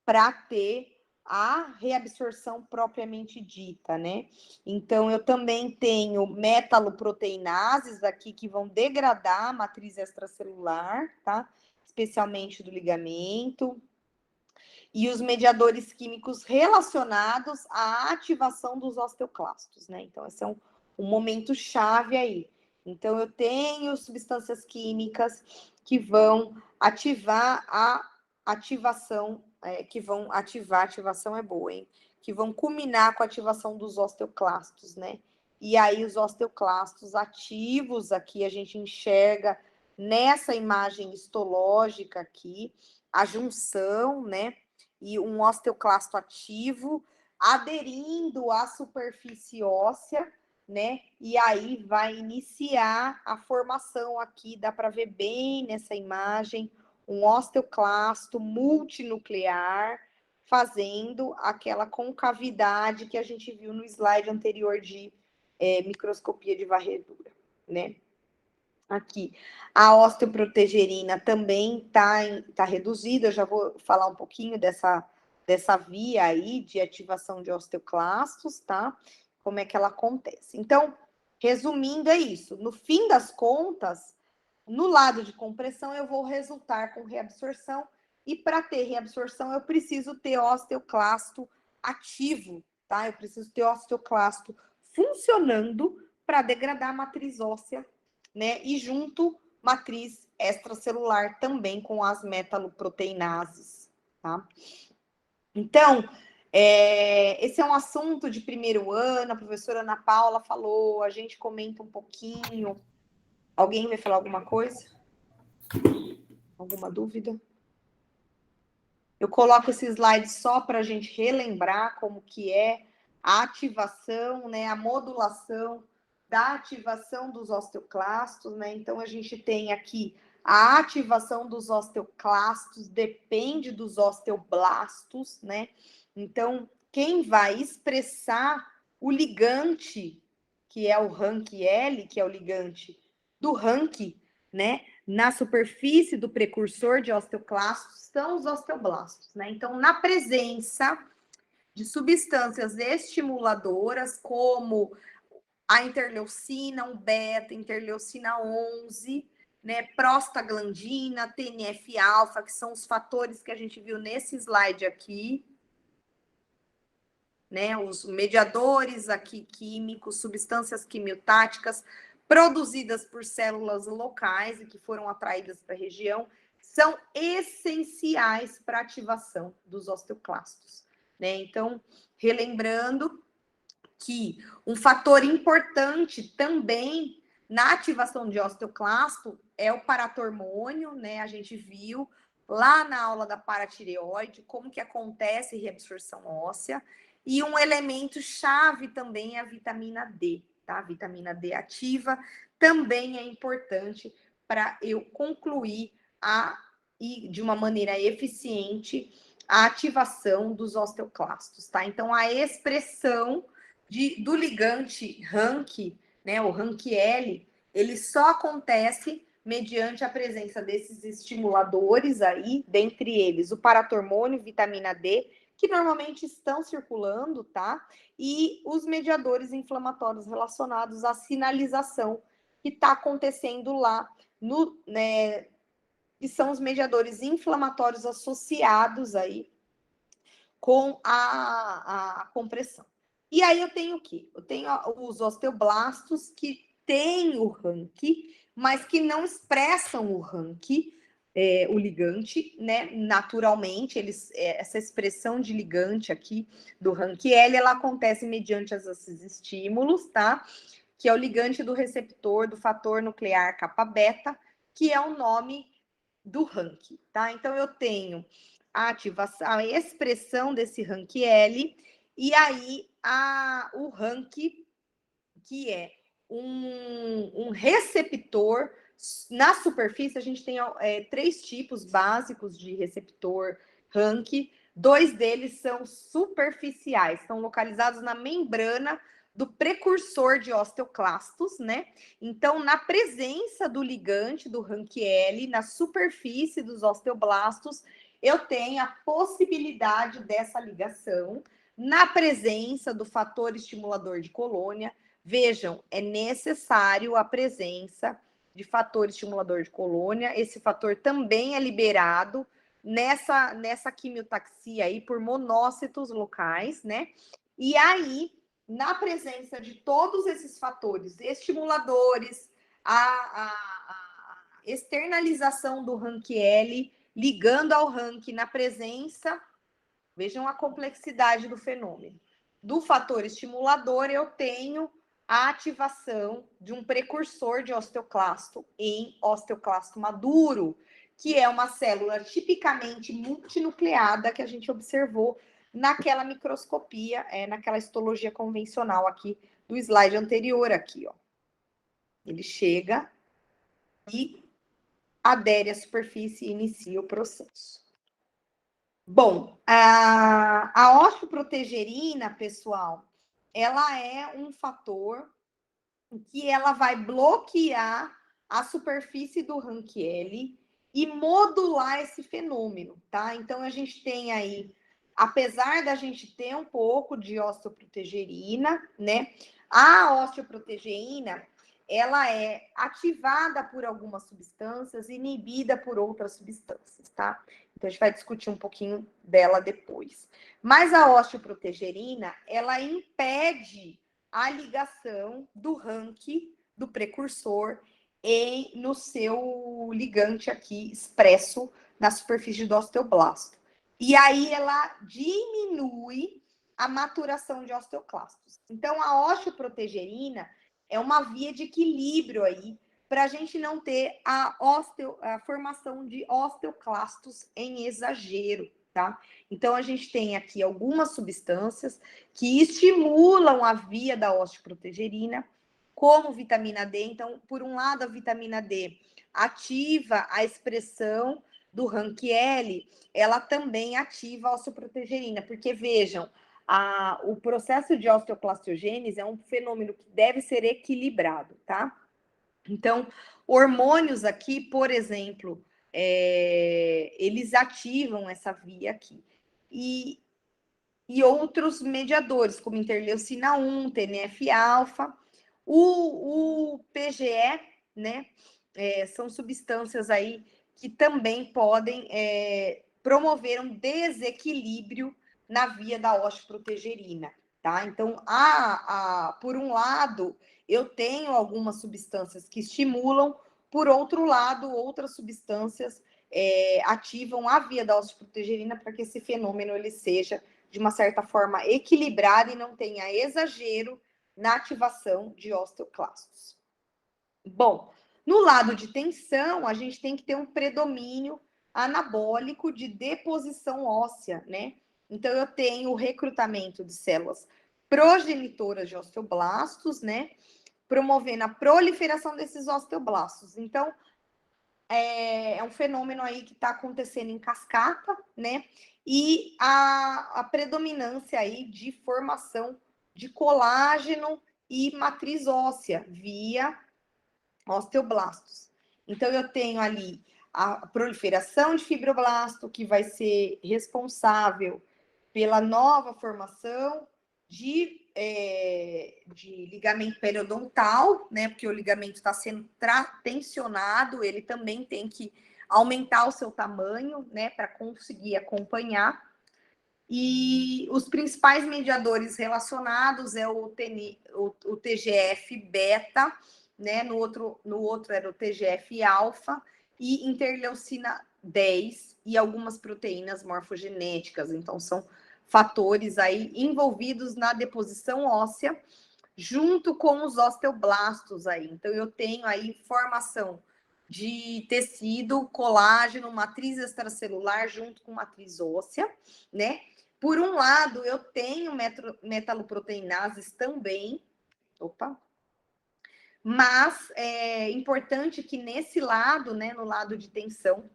Para ter a reabsorção propriamente dita, né? Então, eu também tenho metaloproteinases aqui que vão degradar a matriz extracelular, tá? Especialmente do ligamento. E os mediadores químicos relacionados à ativação dos osteoclastos, né? Então, esse é um momento chave aí. Então, eu tenho substâncias químicas que vão ativar a ativação, ativação é boa, hein? Que vão culminar com a ativação dos osteoclastos, né? E aí, os osteoclastos ativos aqui, a gente enxerga nessa imagem histológica aqui, a junção, né? E um osteoclasto ativo aderindo à superfície óssea, né? E aí vai iniciar a formação aqui, dá para ver bem nessa imagem, um osteoclasto multinuclear, fazendo aquela concavidade que a gente viu no slide anterior de microscopia de varredura, né? Aqui, a osteoprotegerina também tá reduzida, eu já vou falar um pouquinho dessa via aí de ativação de osteoclastos, tá? Como é que ela acontece. Então, resumindo, é isso. No fim das contas, no lado de compressão, eu vou resultar com reabsorção, e para ter reabsorção, eu preciso ter osteoclasto ativo, tá? Eu preciso ter osteoclasto funcionando para degradar a matriz óssea, né? E junto, matriz extracelular também com as metaloproteinases, tá? Então, esse é um assunto de primeiro ano, a professora Ana Paula falou, a gente comenta um pouquinho. Alguém vai falar alguma coisa? Alguma dúvida? Eu coloco esse slide só para a gente relembrar como que é a ativação, né, a modulação da ativação dos osteoclastos, né? Então, a gente tem aqui a ativação dos osteoclastos, depende dos osteoblastos, né? Então, quem vai expressar o ligante, que é o RANQ-L, que é o ligante do RANQ, né? Na superfície do precursor de osteoclastos são os osteoblastos, né? Então, na presença de substâncias estimuladoras, como a interleucina, um beta, interleucina 11, né? Prostaglandina, TNF-alfa, que são os fatores que a gente viu nesse slide aqui, né? Os mediadores aqui químicos, substâncias quimiotáticas produzidas por células locais e que foram atraídas para a região, são essenciais para a ativação dos osteoclastos, né? Então, relembrando que um fator importante também na ativação de osteoclasto é o paratormônio, né? A gente viu lá na aula da paratireoide como que acontece a reabsorção óssea, e um elemento chave também é a vitamina D, tá? A vitamina D ativa também é importante para eu concluir e de uma maneira eficiente a ativação dos osteoclastos, tá? Então, a expressão do ligante RANQ, né, o RANQ-L, ele só acontece mediante a presença desses estimuladores aí, dentre eles o paratormônio, vitamina D, que normalmente estão circulando, tá? E os mediadores inflamatórios relacionados à sinalização que está acontecendo lá, né, que são os mediadores inflamatórios associados aí com a compressão. E aí eu tenho o quê? Eu tenho os osteoblastos que têm o RANQ, mas que não expressam o RANQ, o ligante, né? Naturalmente, essa expressão de ligante aqui do RANQ-L, ela acontece mediante esses estímulos, tá? Que é o ligante do receptor do fator nuclear kappa-beta, que é o nome do RANQ, tá? Então, eu tenho a ativação, a expressão desse RANQ-L, e aí o RANQ, que é um receptor na superfície. A gente tem 3 tipos básicos de receptor RANQ, 2 deles são superficiais, estão localizados na membrana do precursor de osteoclastos, né? Então, na presença do ligante do RANQ-L na superfície dos osteoblastos, eu tenho a possibilidade dessa ligação na presença do fator estimulador de colônia. Vejam, é necessário a presença de fator estimulador de colônia. Esse fator também é liberado nessa quimiotaxia aí por monócitos locais, né? E aí, na presença de todos esses fatores estimuladores, a externalização do RANQ-L ligando ao RANQ na presença, vejam a complexidade do fenômeno, do fator estimulador, eu tenho a ativação de um precursor de osteoclasto em osteoclasto maduro, que é uma célula tipicamente multinucleada que a gente observou naquela microscopia, naquela histologia convencional aqui do slide anterior aqui, ó. Ele chega e adere à superfície e inicia o processo. Bom, a osteoprotegerina, pessoal, ela é um fator que ela vai bloquear a superfície do Ranchielli e modular esse fenômeno, tá? Então, a gente tem aí, apesar da gente ter um pouco de osteoprotegerina, né? A osteoprotegerina, ela é ativada por algumas substâncias, inibida por outras substâncias, tá? Então, a gente vai discutir um pouquinho dela depois. Mas a osteoprotegerina, ela impede a ligação do rank, do precursor, no seu ligante aqui expresso na superfície do osteoblasto. E aí ela diminui a maturação de osteoclastos. Então, a osteoprotegerina é uma via de equilíbrio aí para a gente não ter a formação de osteoclastos em exagero, tá? Então, a gente tem aqui algumas substâncias que estimulam a via da osteoprotegerina, como vitamina D. Então, por um lado, a vitamina D ativa a expressão do Ranchielli, ela também ativa a osteoprotegerina, porque vejam, o processo de osteoclastogênese é um fenômeno que deve ser equilibrado, tá? Então, hormônios aqui, por exemplo, eles ativam essa via aqui. E outros mediadores, como interleucina 1, TNF-alfa, o PGE, né? São substâncias aí que também podem promover um desequilíbrio na via da osteoprotegerina, tá? Então, por um lado, eu tenho algumas substâncias que estimulam, por outro lado, outras substâncias ativam a via da osteoprotegerina para que esse fenômeno ele seja, de uma certa forma, equilibrado e não tenha exagero na ativação de osteoclastos. Bom, no lado de tensão, a gente tem que ter um predomínio anabólico de deposição óssea, né? Então, eu tenho o recrutamento de células progenitoras de osteoblastos, né? Promovendo a proliferação desses osteoblastos. Então, é um fenômeno aí que está acontecendo em cascata, né? E a predominância aí de formação de colágeno e matriz óssea via osteoblastos. Então, eu tenho ali a proliferação de fibroblasto, que vai ser responsável pela nova formação de ligamento periodontal, né? Porque o ligamento está sendo tensionado, ele também tem que aumentar o seu tamanho, né? Para conseguir acompanhar. E os principais mediadores relacionados é o TGF-beta, né? No outro era o TGF-alfa e interleucina 10 e algumas proteínas morfogenéticas. Então, são fatores aí envolvidos na deposição óssea, junto com os osteoblastos aí. Então, eu tenho aí formação de tecido, colágeno, matriz extracelular, junto com matriz óssea, né? Por um lado, eu tenho metaloproteinases também, mas é importante que nesse lado, né, no lado de tensão,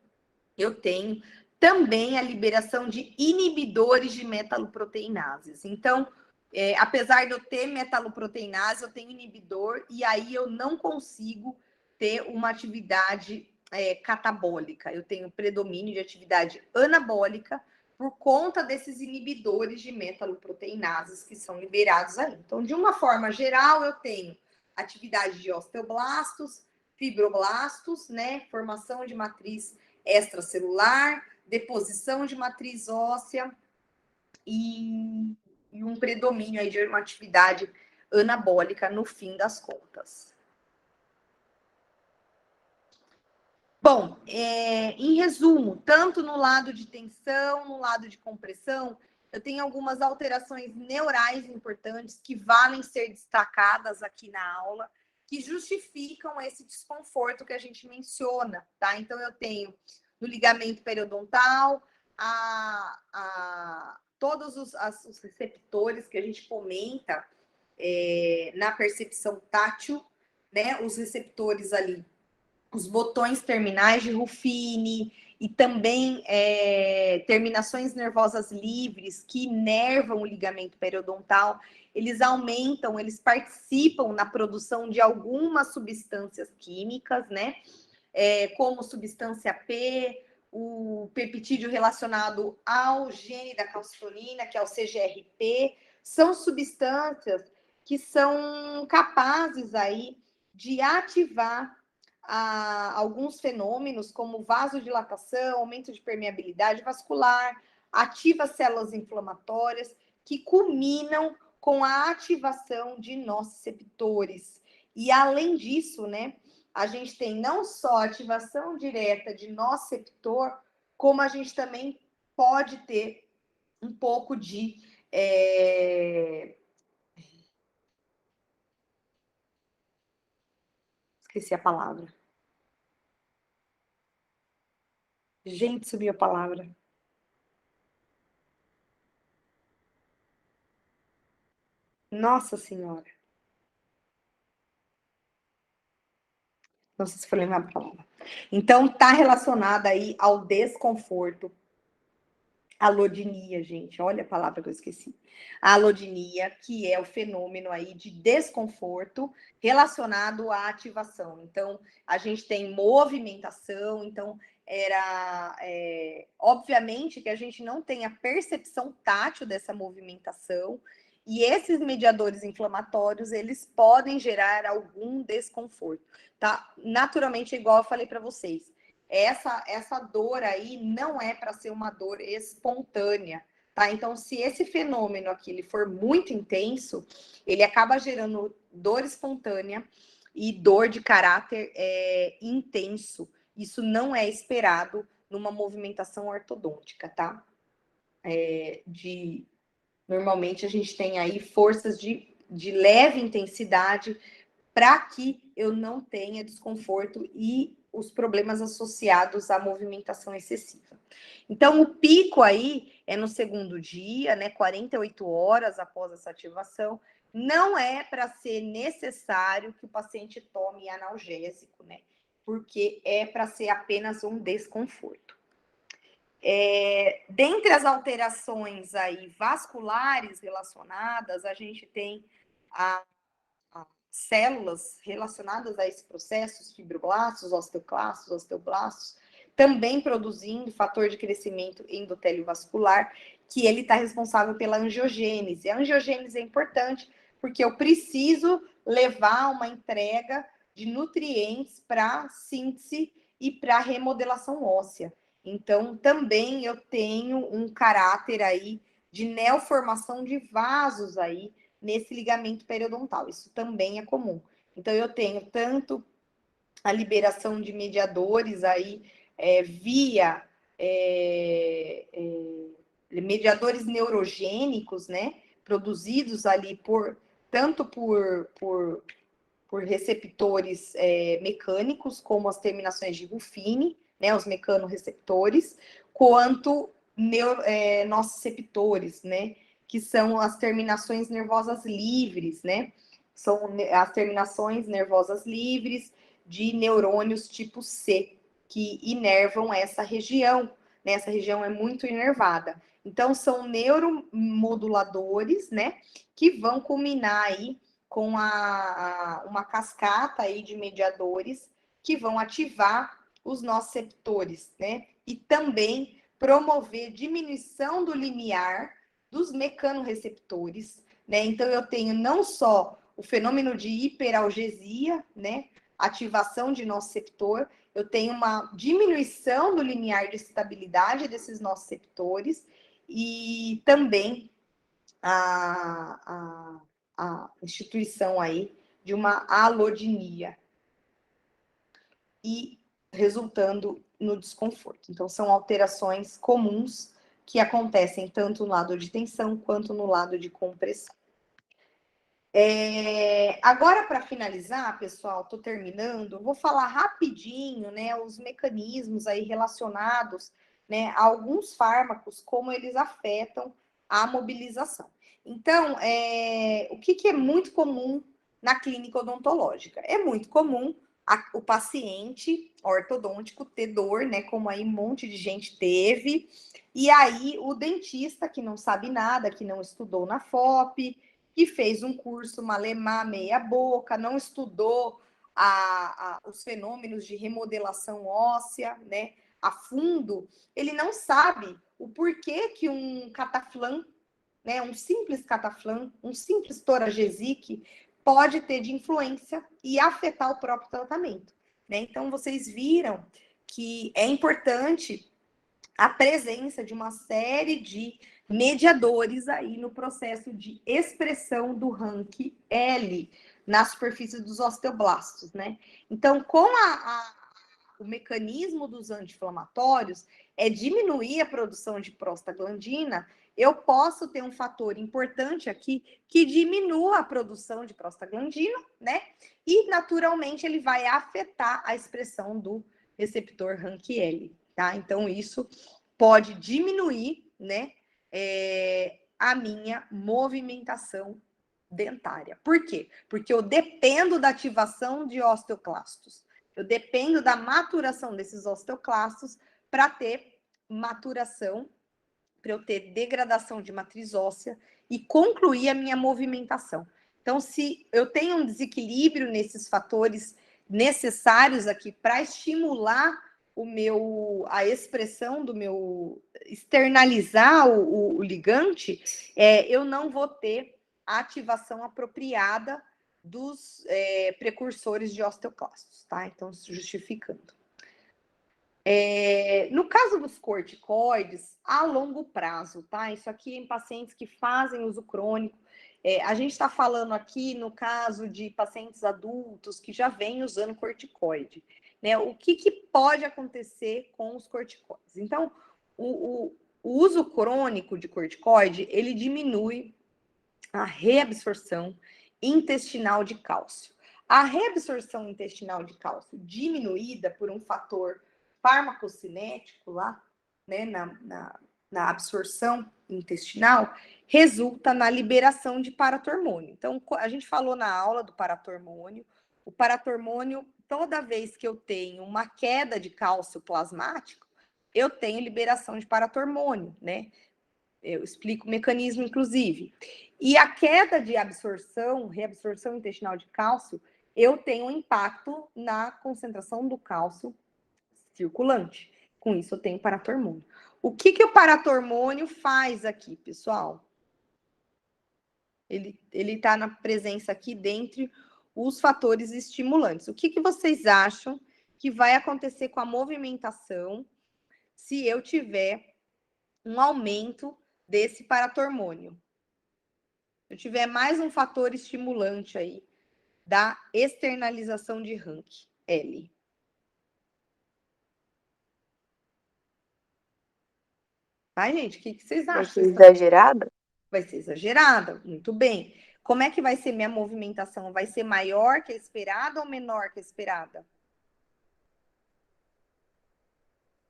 eu tenho também a liberação de inibidores de metaloproteinases. Então, apesar de eu ter metaloproteinase, eu tenho inibidor, e aí eu não consigo ter uma atividade catabólica. Eu tenho predomínio de atividade anabólica por conta desses inibidores de metaloproteinases que são liberados aí. Então, de uma forma geral, eu tenho atividade de osteoblastos, fibroblastos, né? Formação de matriz extracelular, deposição de matriz óssea e um predomínio aí de uma atividade anabólica no fim das contas. Bom, em resumo, tanto no lado de tensão, no lado de compressão, eu tenho algumas alterações neurais importantes que valem ser destacadas aqui na aula, que justificam esse desconforto que a gente menciona, tá? Então, eu tenho no ligamento periodontal todos os receptores que a gente comenta na percepção tátil, né? Os receptores ali, os botões terminais de Ruffini e também terminações nervosas livres que inervam o ligamento periodontal, eles aumentam, eles participam na produção de algumas substâncias químicas, né? Como substância P, o peptídeo relacionado ao gene da calcitonina, que é o CGRP, são substâncias que são capazes aí de ativar alguns fenômenos, como vasodilatação, aumento de permeabilidade vascular, ativa células inflamatórias, que culminam com a ativação de nociceptores. E, além disso, né, a gente tem não só ativação direta de nociceptor, como a gente também pode ter um pouco de esqueci a palavra. Gente, sumiu a palavra. Nossa Senhora. Não sei se foi lembrar a palavra. Então, está relacionada aí ao desconforto. Alodinia, gente, olha a palavra que eu esqueci. A alodinia, que é o fenômeno aí de desconforto relacionado à ativação. Então, a gente tem movimentação, então obviamente que a gente não tem a percepção tátil dessa movimentação, e esses mediadores inflamatórios, eles podem gerar algum desconforto, tá? Naturalmente, igual eu falei para vocês, essa dor aí não é para ser uma dor espontânea, tá? Então, se esse fenômeno aqui ele for muito intenso, ele acaba gerando dor espontânea e dor de caráter intenso. Isso não é esperado numa movimentação ortodôntica, tá? Normalmente a gente tem aí forças de leve intensidade para que eu não tenha desconforto e os problemas associados à movimentação excessiva. Então, o pico aí é no segundo dia, né? 48 horas após essa ativação. Não é para ser necessário que o paciente tome analgésico, né? Porque é para ser apenas um desconforto. Dentre as alterações aí vasculares relacionadas, a gente tem as células relacionadas a esse processo, os fibroblastos, osteoclastos, osteoblastos, também produzindo fator de crescimento endotélio vascular, que ele está responsável pela angiogênese. A angiogênese é importante porque eu preciso levar uma entrega de nutrientes para síntese e para remodelação óssea. Então, também eu tenho um caráter aí de neoformação de vasos aí nesse ligamento periodontal. Isso também é comum. Então, eu tenho tanto a liberação de mediadores aí via mediadores neurogênicos, né? Produzidos ali tanto por receptores mecânicos, como as terminações de Ruffini, né, os mecanorreceptores, quanto nociceptores, né, que são as terminações nervosas livres, né, são as terminações nervosas livres de neurônios tipo C, que inervam essa região, né, essa região é muito inervada. Então, são neuromoduladores, né, que vão culminar aí com uma cascata aí de mediadores que vão ativar os nociceptores, né? E também promover diminuição do limiar dos mecanorreceptores, né? Então, eu tenho não só o fenômeno de hiperalgesia, né? Ativação de nociceptor, eu tenho uma diminuição do limiar de estabilidade desses nociceptores e também a instituição aí de uma alodinia e resultando no desconforto. Então, são alterações comuns que acontecem tanto no lado de tensão quanto no lado de compressão. Agora, para finalizar, pessoal, estou terminando, vou falar rapidinho, né, os mecanismos aí relacionados, né, a alguns fármacos, como eles afetam a mobilização. Então, o que é muito comum na clínica odontológica? É muito comum o paciente ortodôntico ter dor, né? Como aí um monte de gente teve. E aí o dentista que não sabe nada, que não estudou na FOP, que fez um curso malemar meia boca, não estudou os fenômenos de remodelação óssea, né? A fundo, ele não sabe o porquê que um cataflã, né? Um simples cataflã, um simples toragesic pode ter de influência e afetar o próprio tratamento, né? Então, vocês viram que é importante a presença de uma série de mediadores aí no processo de expressão do RANQ-L na superfície dos osteoblastos, né? Então, com o mecanismo dos anti-inflamatórios é diminuir a produção de prostaglandina, eu posso ter um fator importante aqui que diminua a produção de prostaglandina, né? E, naturalmente, ele vai afetar a expressão do receptor RANQ-L, tá? Então, isso pode diminuir, né, a minha movimentação dentária. Por quê? Porque eu dependo da ativação de osteoclastos. Eu dependo da maturação desses osteoclastos para ter maturação, para eu ter degradação de matriz óssea e concluir a minha movimentação. Então, se eu tenho um desequilíbrio nesses fatores necessários aqui para estimular a expressão do meu, externalizar o ligante, eu não vou ter a ativação apropriada dos precursores de osteoclastos, tá? Então, justificando. No caso dos corticoides, a longo prazo, tá? Isso aqui em pacientes que fazem uso crônico. A gente está falando aqui no caso de pacientes adultos que já vêm usando corticoide, né? O que pode acontecer com os corticoides? Então, o uso crônico de corticoide, ele diminui a reabsorção intestinal de cálcio. A reabsorção intestinal de cálcio diminuída por um fator farmacocinético lá, né, na absorção intestinal, resulta na liberação de paratormônio. Então, a gente falou na aula do paratormônio. O paratormônio, toda vez que eu tenho uma queda de cálcio plasmático, eu tenho liberação de paratormônio, né? Eu explico o mecanismo, inclusive. E a queda de reabsorção intestinal de cálcio, eu tenho um impacto na concentração do cálcio circulante. Com isso, eu tenho paratormônio. O que o paratormônio faz aqui, pessoal? Ele está na presença aqui dentre os fatores estimulantes. O que vocês acham que vai acontecer com a movimentação se eu tiver um aumento desse paratormônio? Se eu tiver mais um fator estimulante aí da externalização de RANQ-L. Tá, gente? O que vocês acham? Vai ser exagerada? Vai ser exagerada, muito bem. Como é que vai ser minha movimentação? Vai ser maior que a esperada ou menor que a esperada?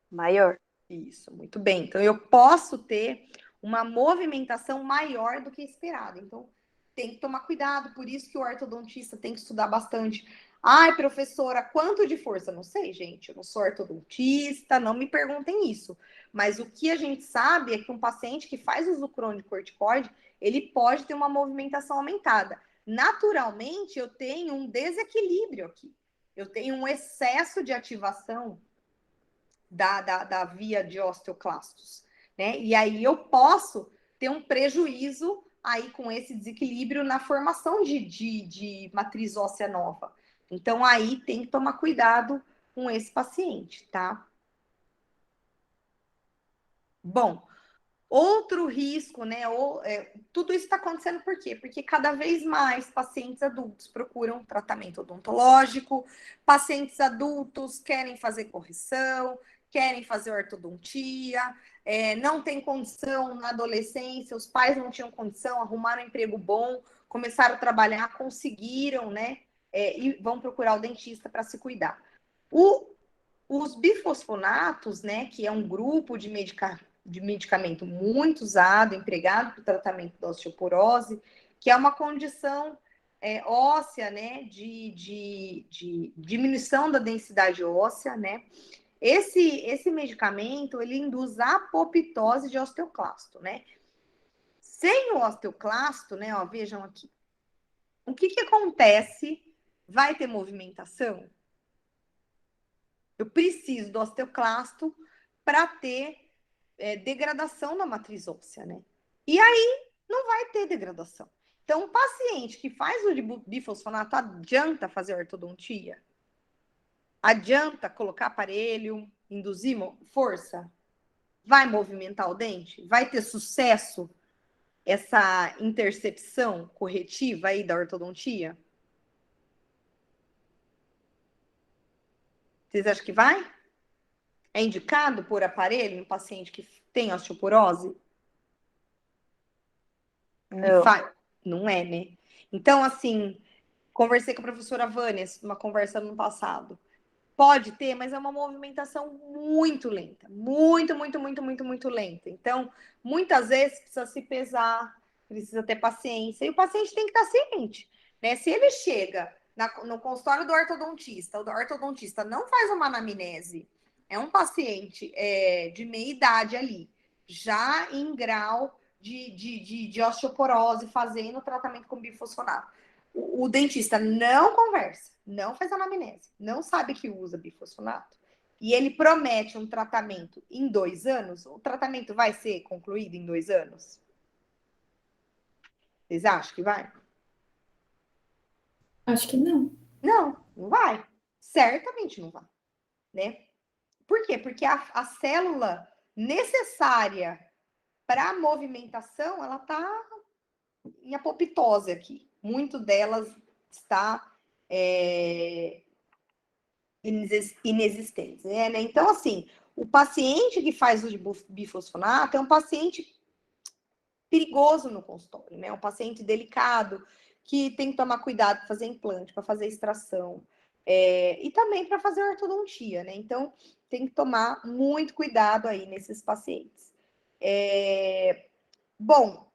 Maior. Isso, muito bem. Então, eu posso ter uma movimentação maior do que esperada. Então, tem que tomar cuidado. Por isso que o ortodontista tem que estudar bastante. Ai, professora, quanto de força? Não sei, gente. Eu não sou ortodontista, não me perguntem isso. Mas o que a gente sabe é que um paciente que faz uso crônico de corticoide, ele pode ter uma movimentação aumentada. Naturalmente, eu tenho um desequilíbrio aqui. Eu tenho um excesso de ativação da via de osteoclastos, né? E aí eu posso ter um prejuízo aí com esse desequilíbrio na formação de matriz óssea nova. Então, aí tem que tomar cuidado com esse paciente, tá? Bom, outro risco, né? Tudo isso está acontecendo por quê? Porque cada vez mais pacientes adultos procuram tratamento odontológico, pacientes adultos querem fazer correção, querem fazer ortodontia, não tem condição na adolescência, os pais não tinham condição, arrumaram um emprego bom, começaram a trabalhar, conseguiram, né? E vão procurar o dentista para se cuidar. Os bifosfonatos, né? Que é um grupo de de medicamento muito usado, empregado para o tratamento da osteoporose, que é uma condição óssea, né, de diminuição da densidade óssea, né? Esse medicamento, ele induz a apoptose de osteoclasto, né? Sem o osteoclasto, né, ó, vejam aqui, o que acontece? Vai ter movimentação? Eu preciso do osteoclasto para ter degradação da matriz óssea, né? E aí não vai ter degradação. Então, um paciente que faz o bifosfonato, adianta fazer ortodontia? Adianta colocar aparelho, induzir força? Vai movimentar o dente? Vai ter sucesso essa intercepção corretiva aí da ortodontia? Vocês acham que vai? É indicado por aparelho em paciente que tem osteoporose? Não. Não é, né? Então, assim, conversei com a professora Vânia numa conversa no passado. Pode ter, mas é uma movimentação muito lenta. Muito lenta. Então, muitas vezes precisa se pesar, precisa ter paciência. E o paciente tem que estar ciente, né? Se ele chega no consultório do ortodontista, o ortodontista não faz uma anamnese, é um paciente de meia idade ali, já em grau de osteoporose, fazendo tratamento com bifosfonato. O dentista não conversa, não faz anamnese, não sabe que usa bifosfonato, e ele promete um tratamento em 2 anos, o tratamento vai ser concluído em 2 anos? Vocês acham que vai? Acho que não. Não, não vai. Certamente não vai, né? Por quê? Porque a célula necessária para a movimentação, ela está em apoptose aqui. Muito delas está inexistentes, né? Então, assim, o paciente que faz o bifosfonato é um paciente perigoso no consultório, né? Um paciente delicado, que tem que tomar cuidado para fazer implante, para fazer extração, e também para fazer ortodontia, né? Então, tem que tomar muito cuidado aí nesses pacientes. Bom,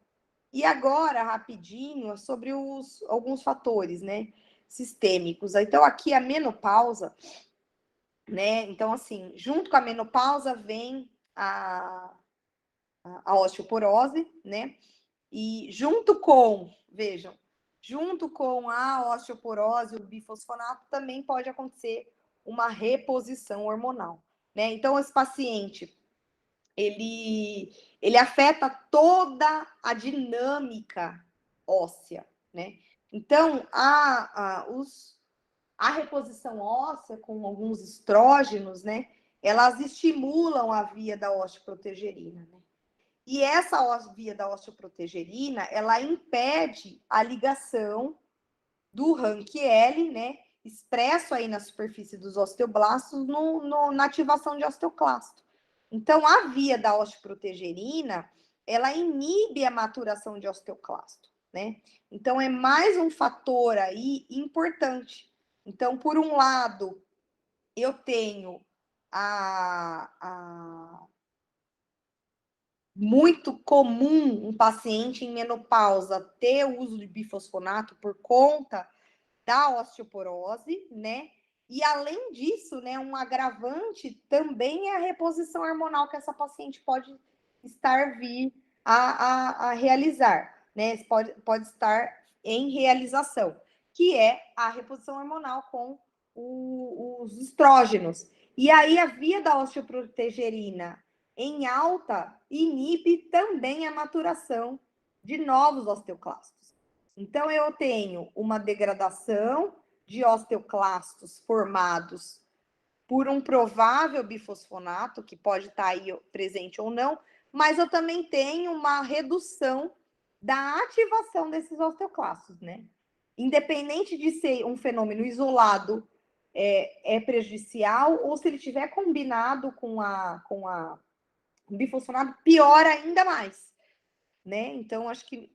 e agora, rapidinho, sobre alguns fatores, né? Sistêmicos. Então, aqui a menopausa, né? Então, assim, junto com a menopausa vem a osteoporose, né? E vejam, junto com a osteoporose, o bifosfonato, também pode acontecer uma reposição hormonal, né? Então, esse paciente, ele afeta toda a dinâmica óssea, né? Então, a reposição óssea com alguns estrógenos, né? Elas estimulam a via da osteoprotegerina, né? E essa via da osteoprotegerina, ela impede a ligação do RANQ-L, né? Expresso aí na superfície dos osteoblastos na ativação de osteoclasto. Então, a via da osteoprotegerina, ela inibe a maturação de osteoclasto, né? Então, é mais um fator aí importante. Então, por um lado, eu tenho muito comum um paciente em menopausa ter o uso de bifosfonato por conta da osteoporose, né? E além disso, né, um agravante também é a reposição hormonal que essa paciente pode vir a realizar, né? Pode estar em realização, que é a reposição hormonal com os estrógenos. E aí a via da osteoprotegerina em alta inibe também a maturação de novos osteoclastos. Então, eu tenho uma degradação de osteoclastos formados por um provável bifosfonato, que pode estar aí presente ou não, mas eu também tenho uma redução da ativação desses osteoclastos, né? Independente de ser um fenômeno isolado, é prejudicial, ou se ele tiver combinado com o bifosfonato, piora ainda mais, né? Então, acho que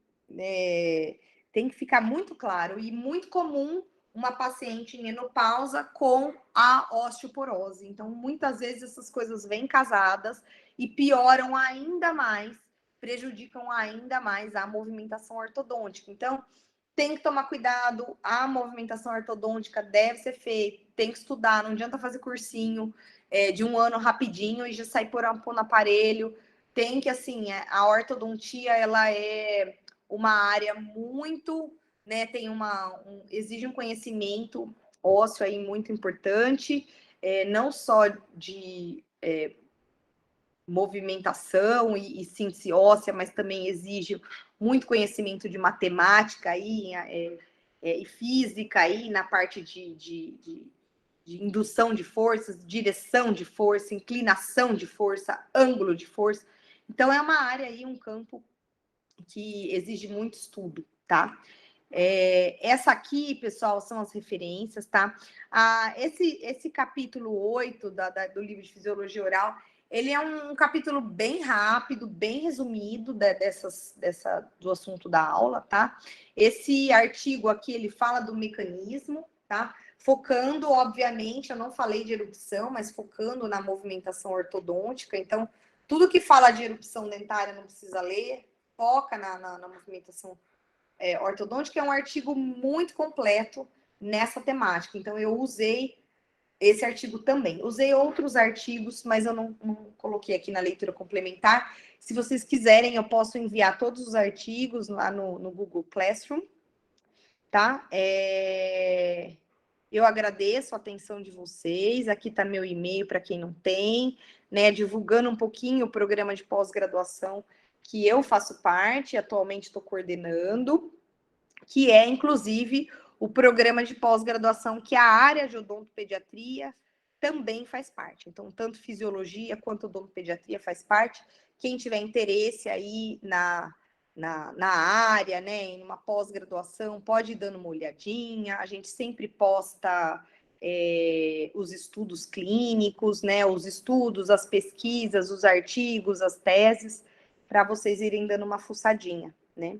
tem que ficar muito claro e muito comum uma paciente em menopausa com a osteoporose. Então, muitas vezes essas coisas vêm casadas e pioram ainda mais, prejudicam ainda mais a movimentação ortodôntica. Então, tem que tomar cuidado, a movimentação ortodôntica deve ser feita, tem que estudar, não adianta fazer cursinho de 1 ano rapidinho e já sair por no aparelho. Tem que, assim, a ortodontia, ela é uma área muito, né, exige um conhecimento ósseo aí muito importante, não só de movimentação e síntese óssea, mas também exige muito conhecimento de matemática aí, e física aí na parte de indução de forças, direção de força, inclinação de força, ângulo de força. Então, é uma área aí, um campo que exige muito estudo, tá? Essa aqui, pessoal, são as referências, tá? Esse capítulo 8 do livro de Fisiologia Oral, ele é um capítulo bem rápido, bem resumido do assunto da aula, tá? Esse artigo aqui, ele fala do mecanismo, tá? Focando, obviamente, eu não falei de erupção, mas focando na movimentação ortodôntica. Então, tudo que fala de erupção dentária não precisa ler, foca na movimentação ortodôntica. É um artigo muito completo nessa temática. Então, eu usei esse artigo também. Usei outros artigos, mas eu não coloquei aqui na leitura complementar. Se vocês quiserem, eu posso enviar todos os artigos lá no Google Classroom, tá? Eu agradeço a atenção de vocês. Aqui está meu e-mail para quem não tem, né? Divulgando um pouquinho o programa de pós-graduação que eu faço parte, atualmente estou coordenando, que é, inclusive, o programa de pós-graduação que a área de odontopediatria também faz parte. Então, tanto fisiologia quanto odontopediatria faz parte. Quem tiver interesse aí na área, né, em uma pós-graduação, pode ir dando uma olhadinha. A gente sempre posta os estudos clínicos, né, os estudos, as pesquisas, os artigos, as teses, para vocês irem dando uma fuçadinha, né?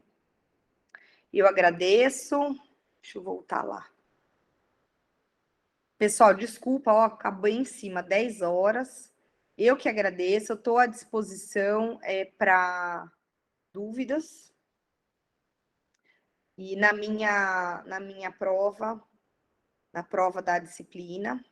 Eu agradeço. Deixa eu voltar lá. Pessoal, desculpa, ó, acabei em cima, 10 horas. Eu que agradeço, eu estou à disposição para dúvidas. E na minha prova, na prova da disciplina,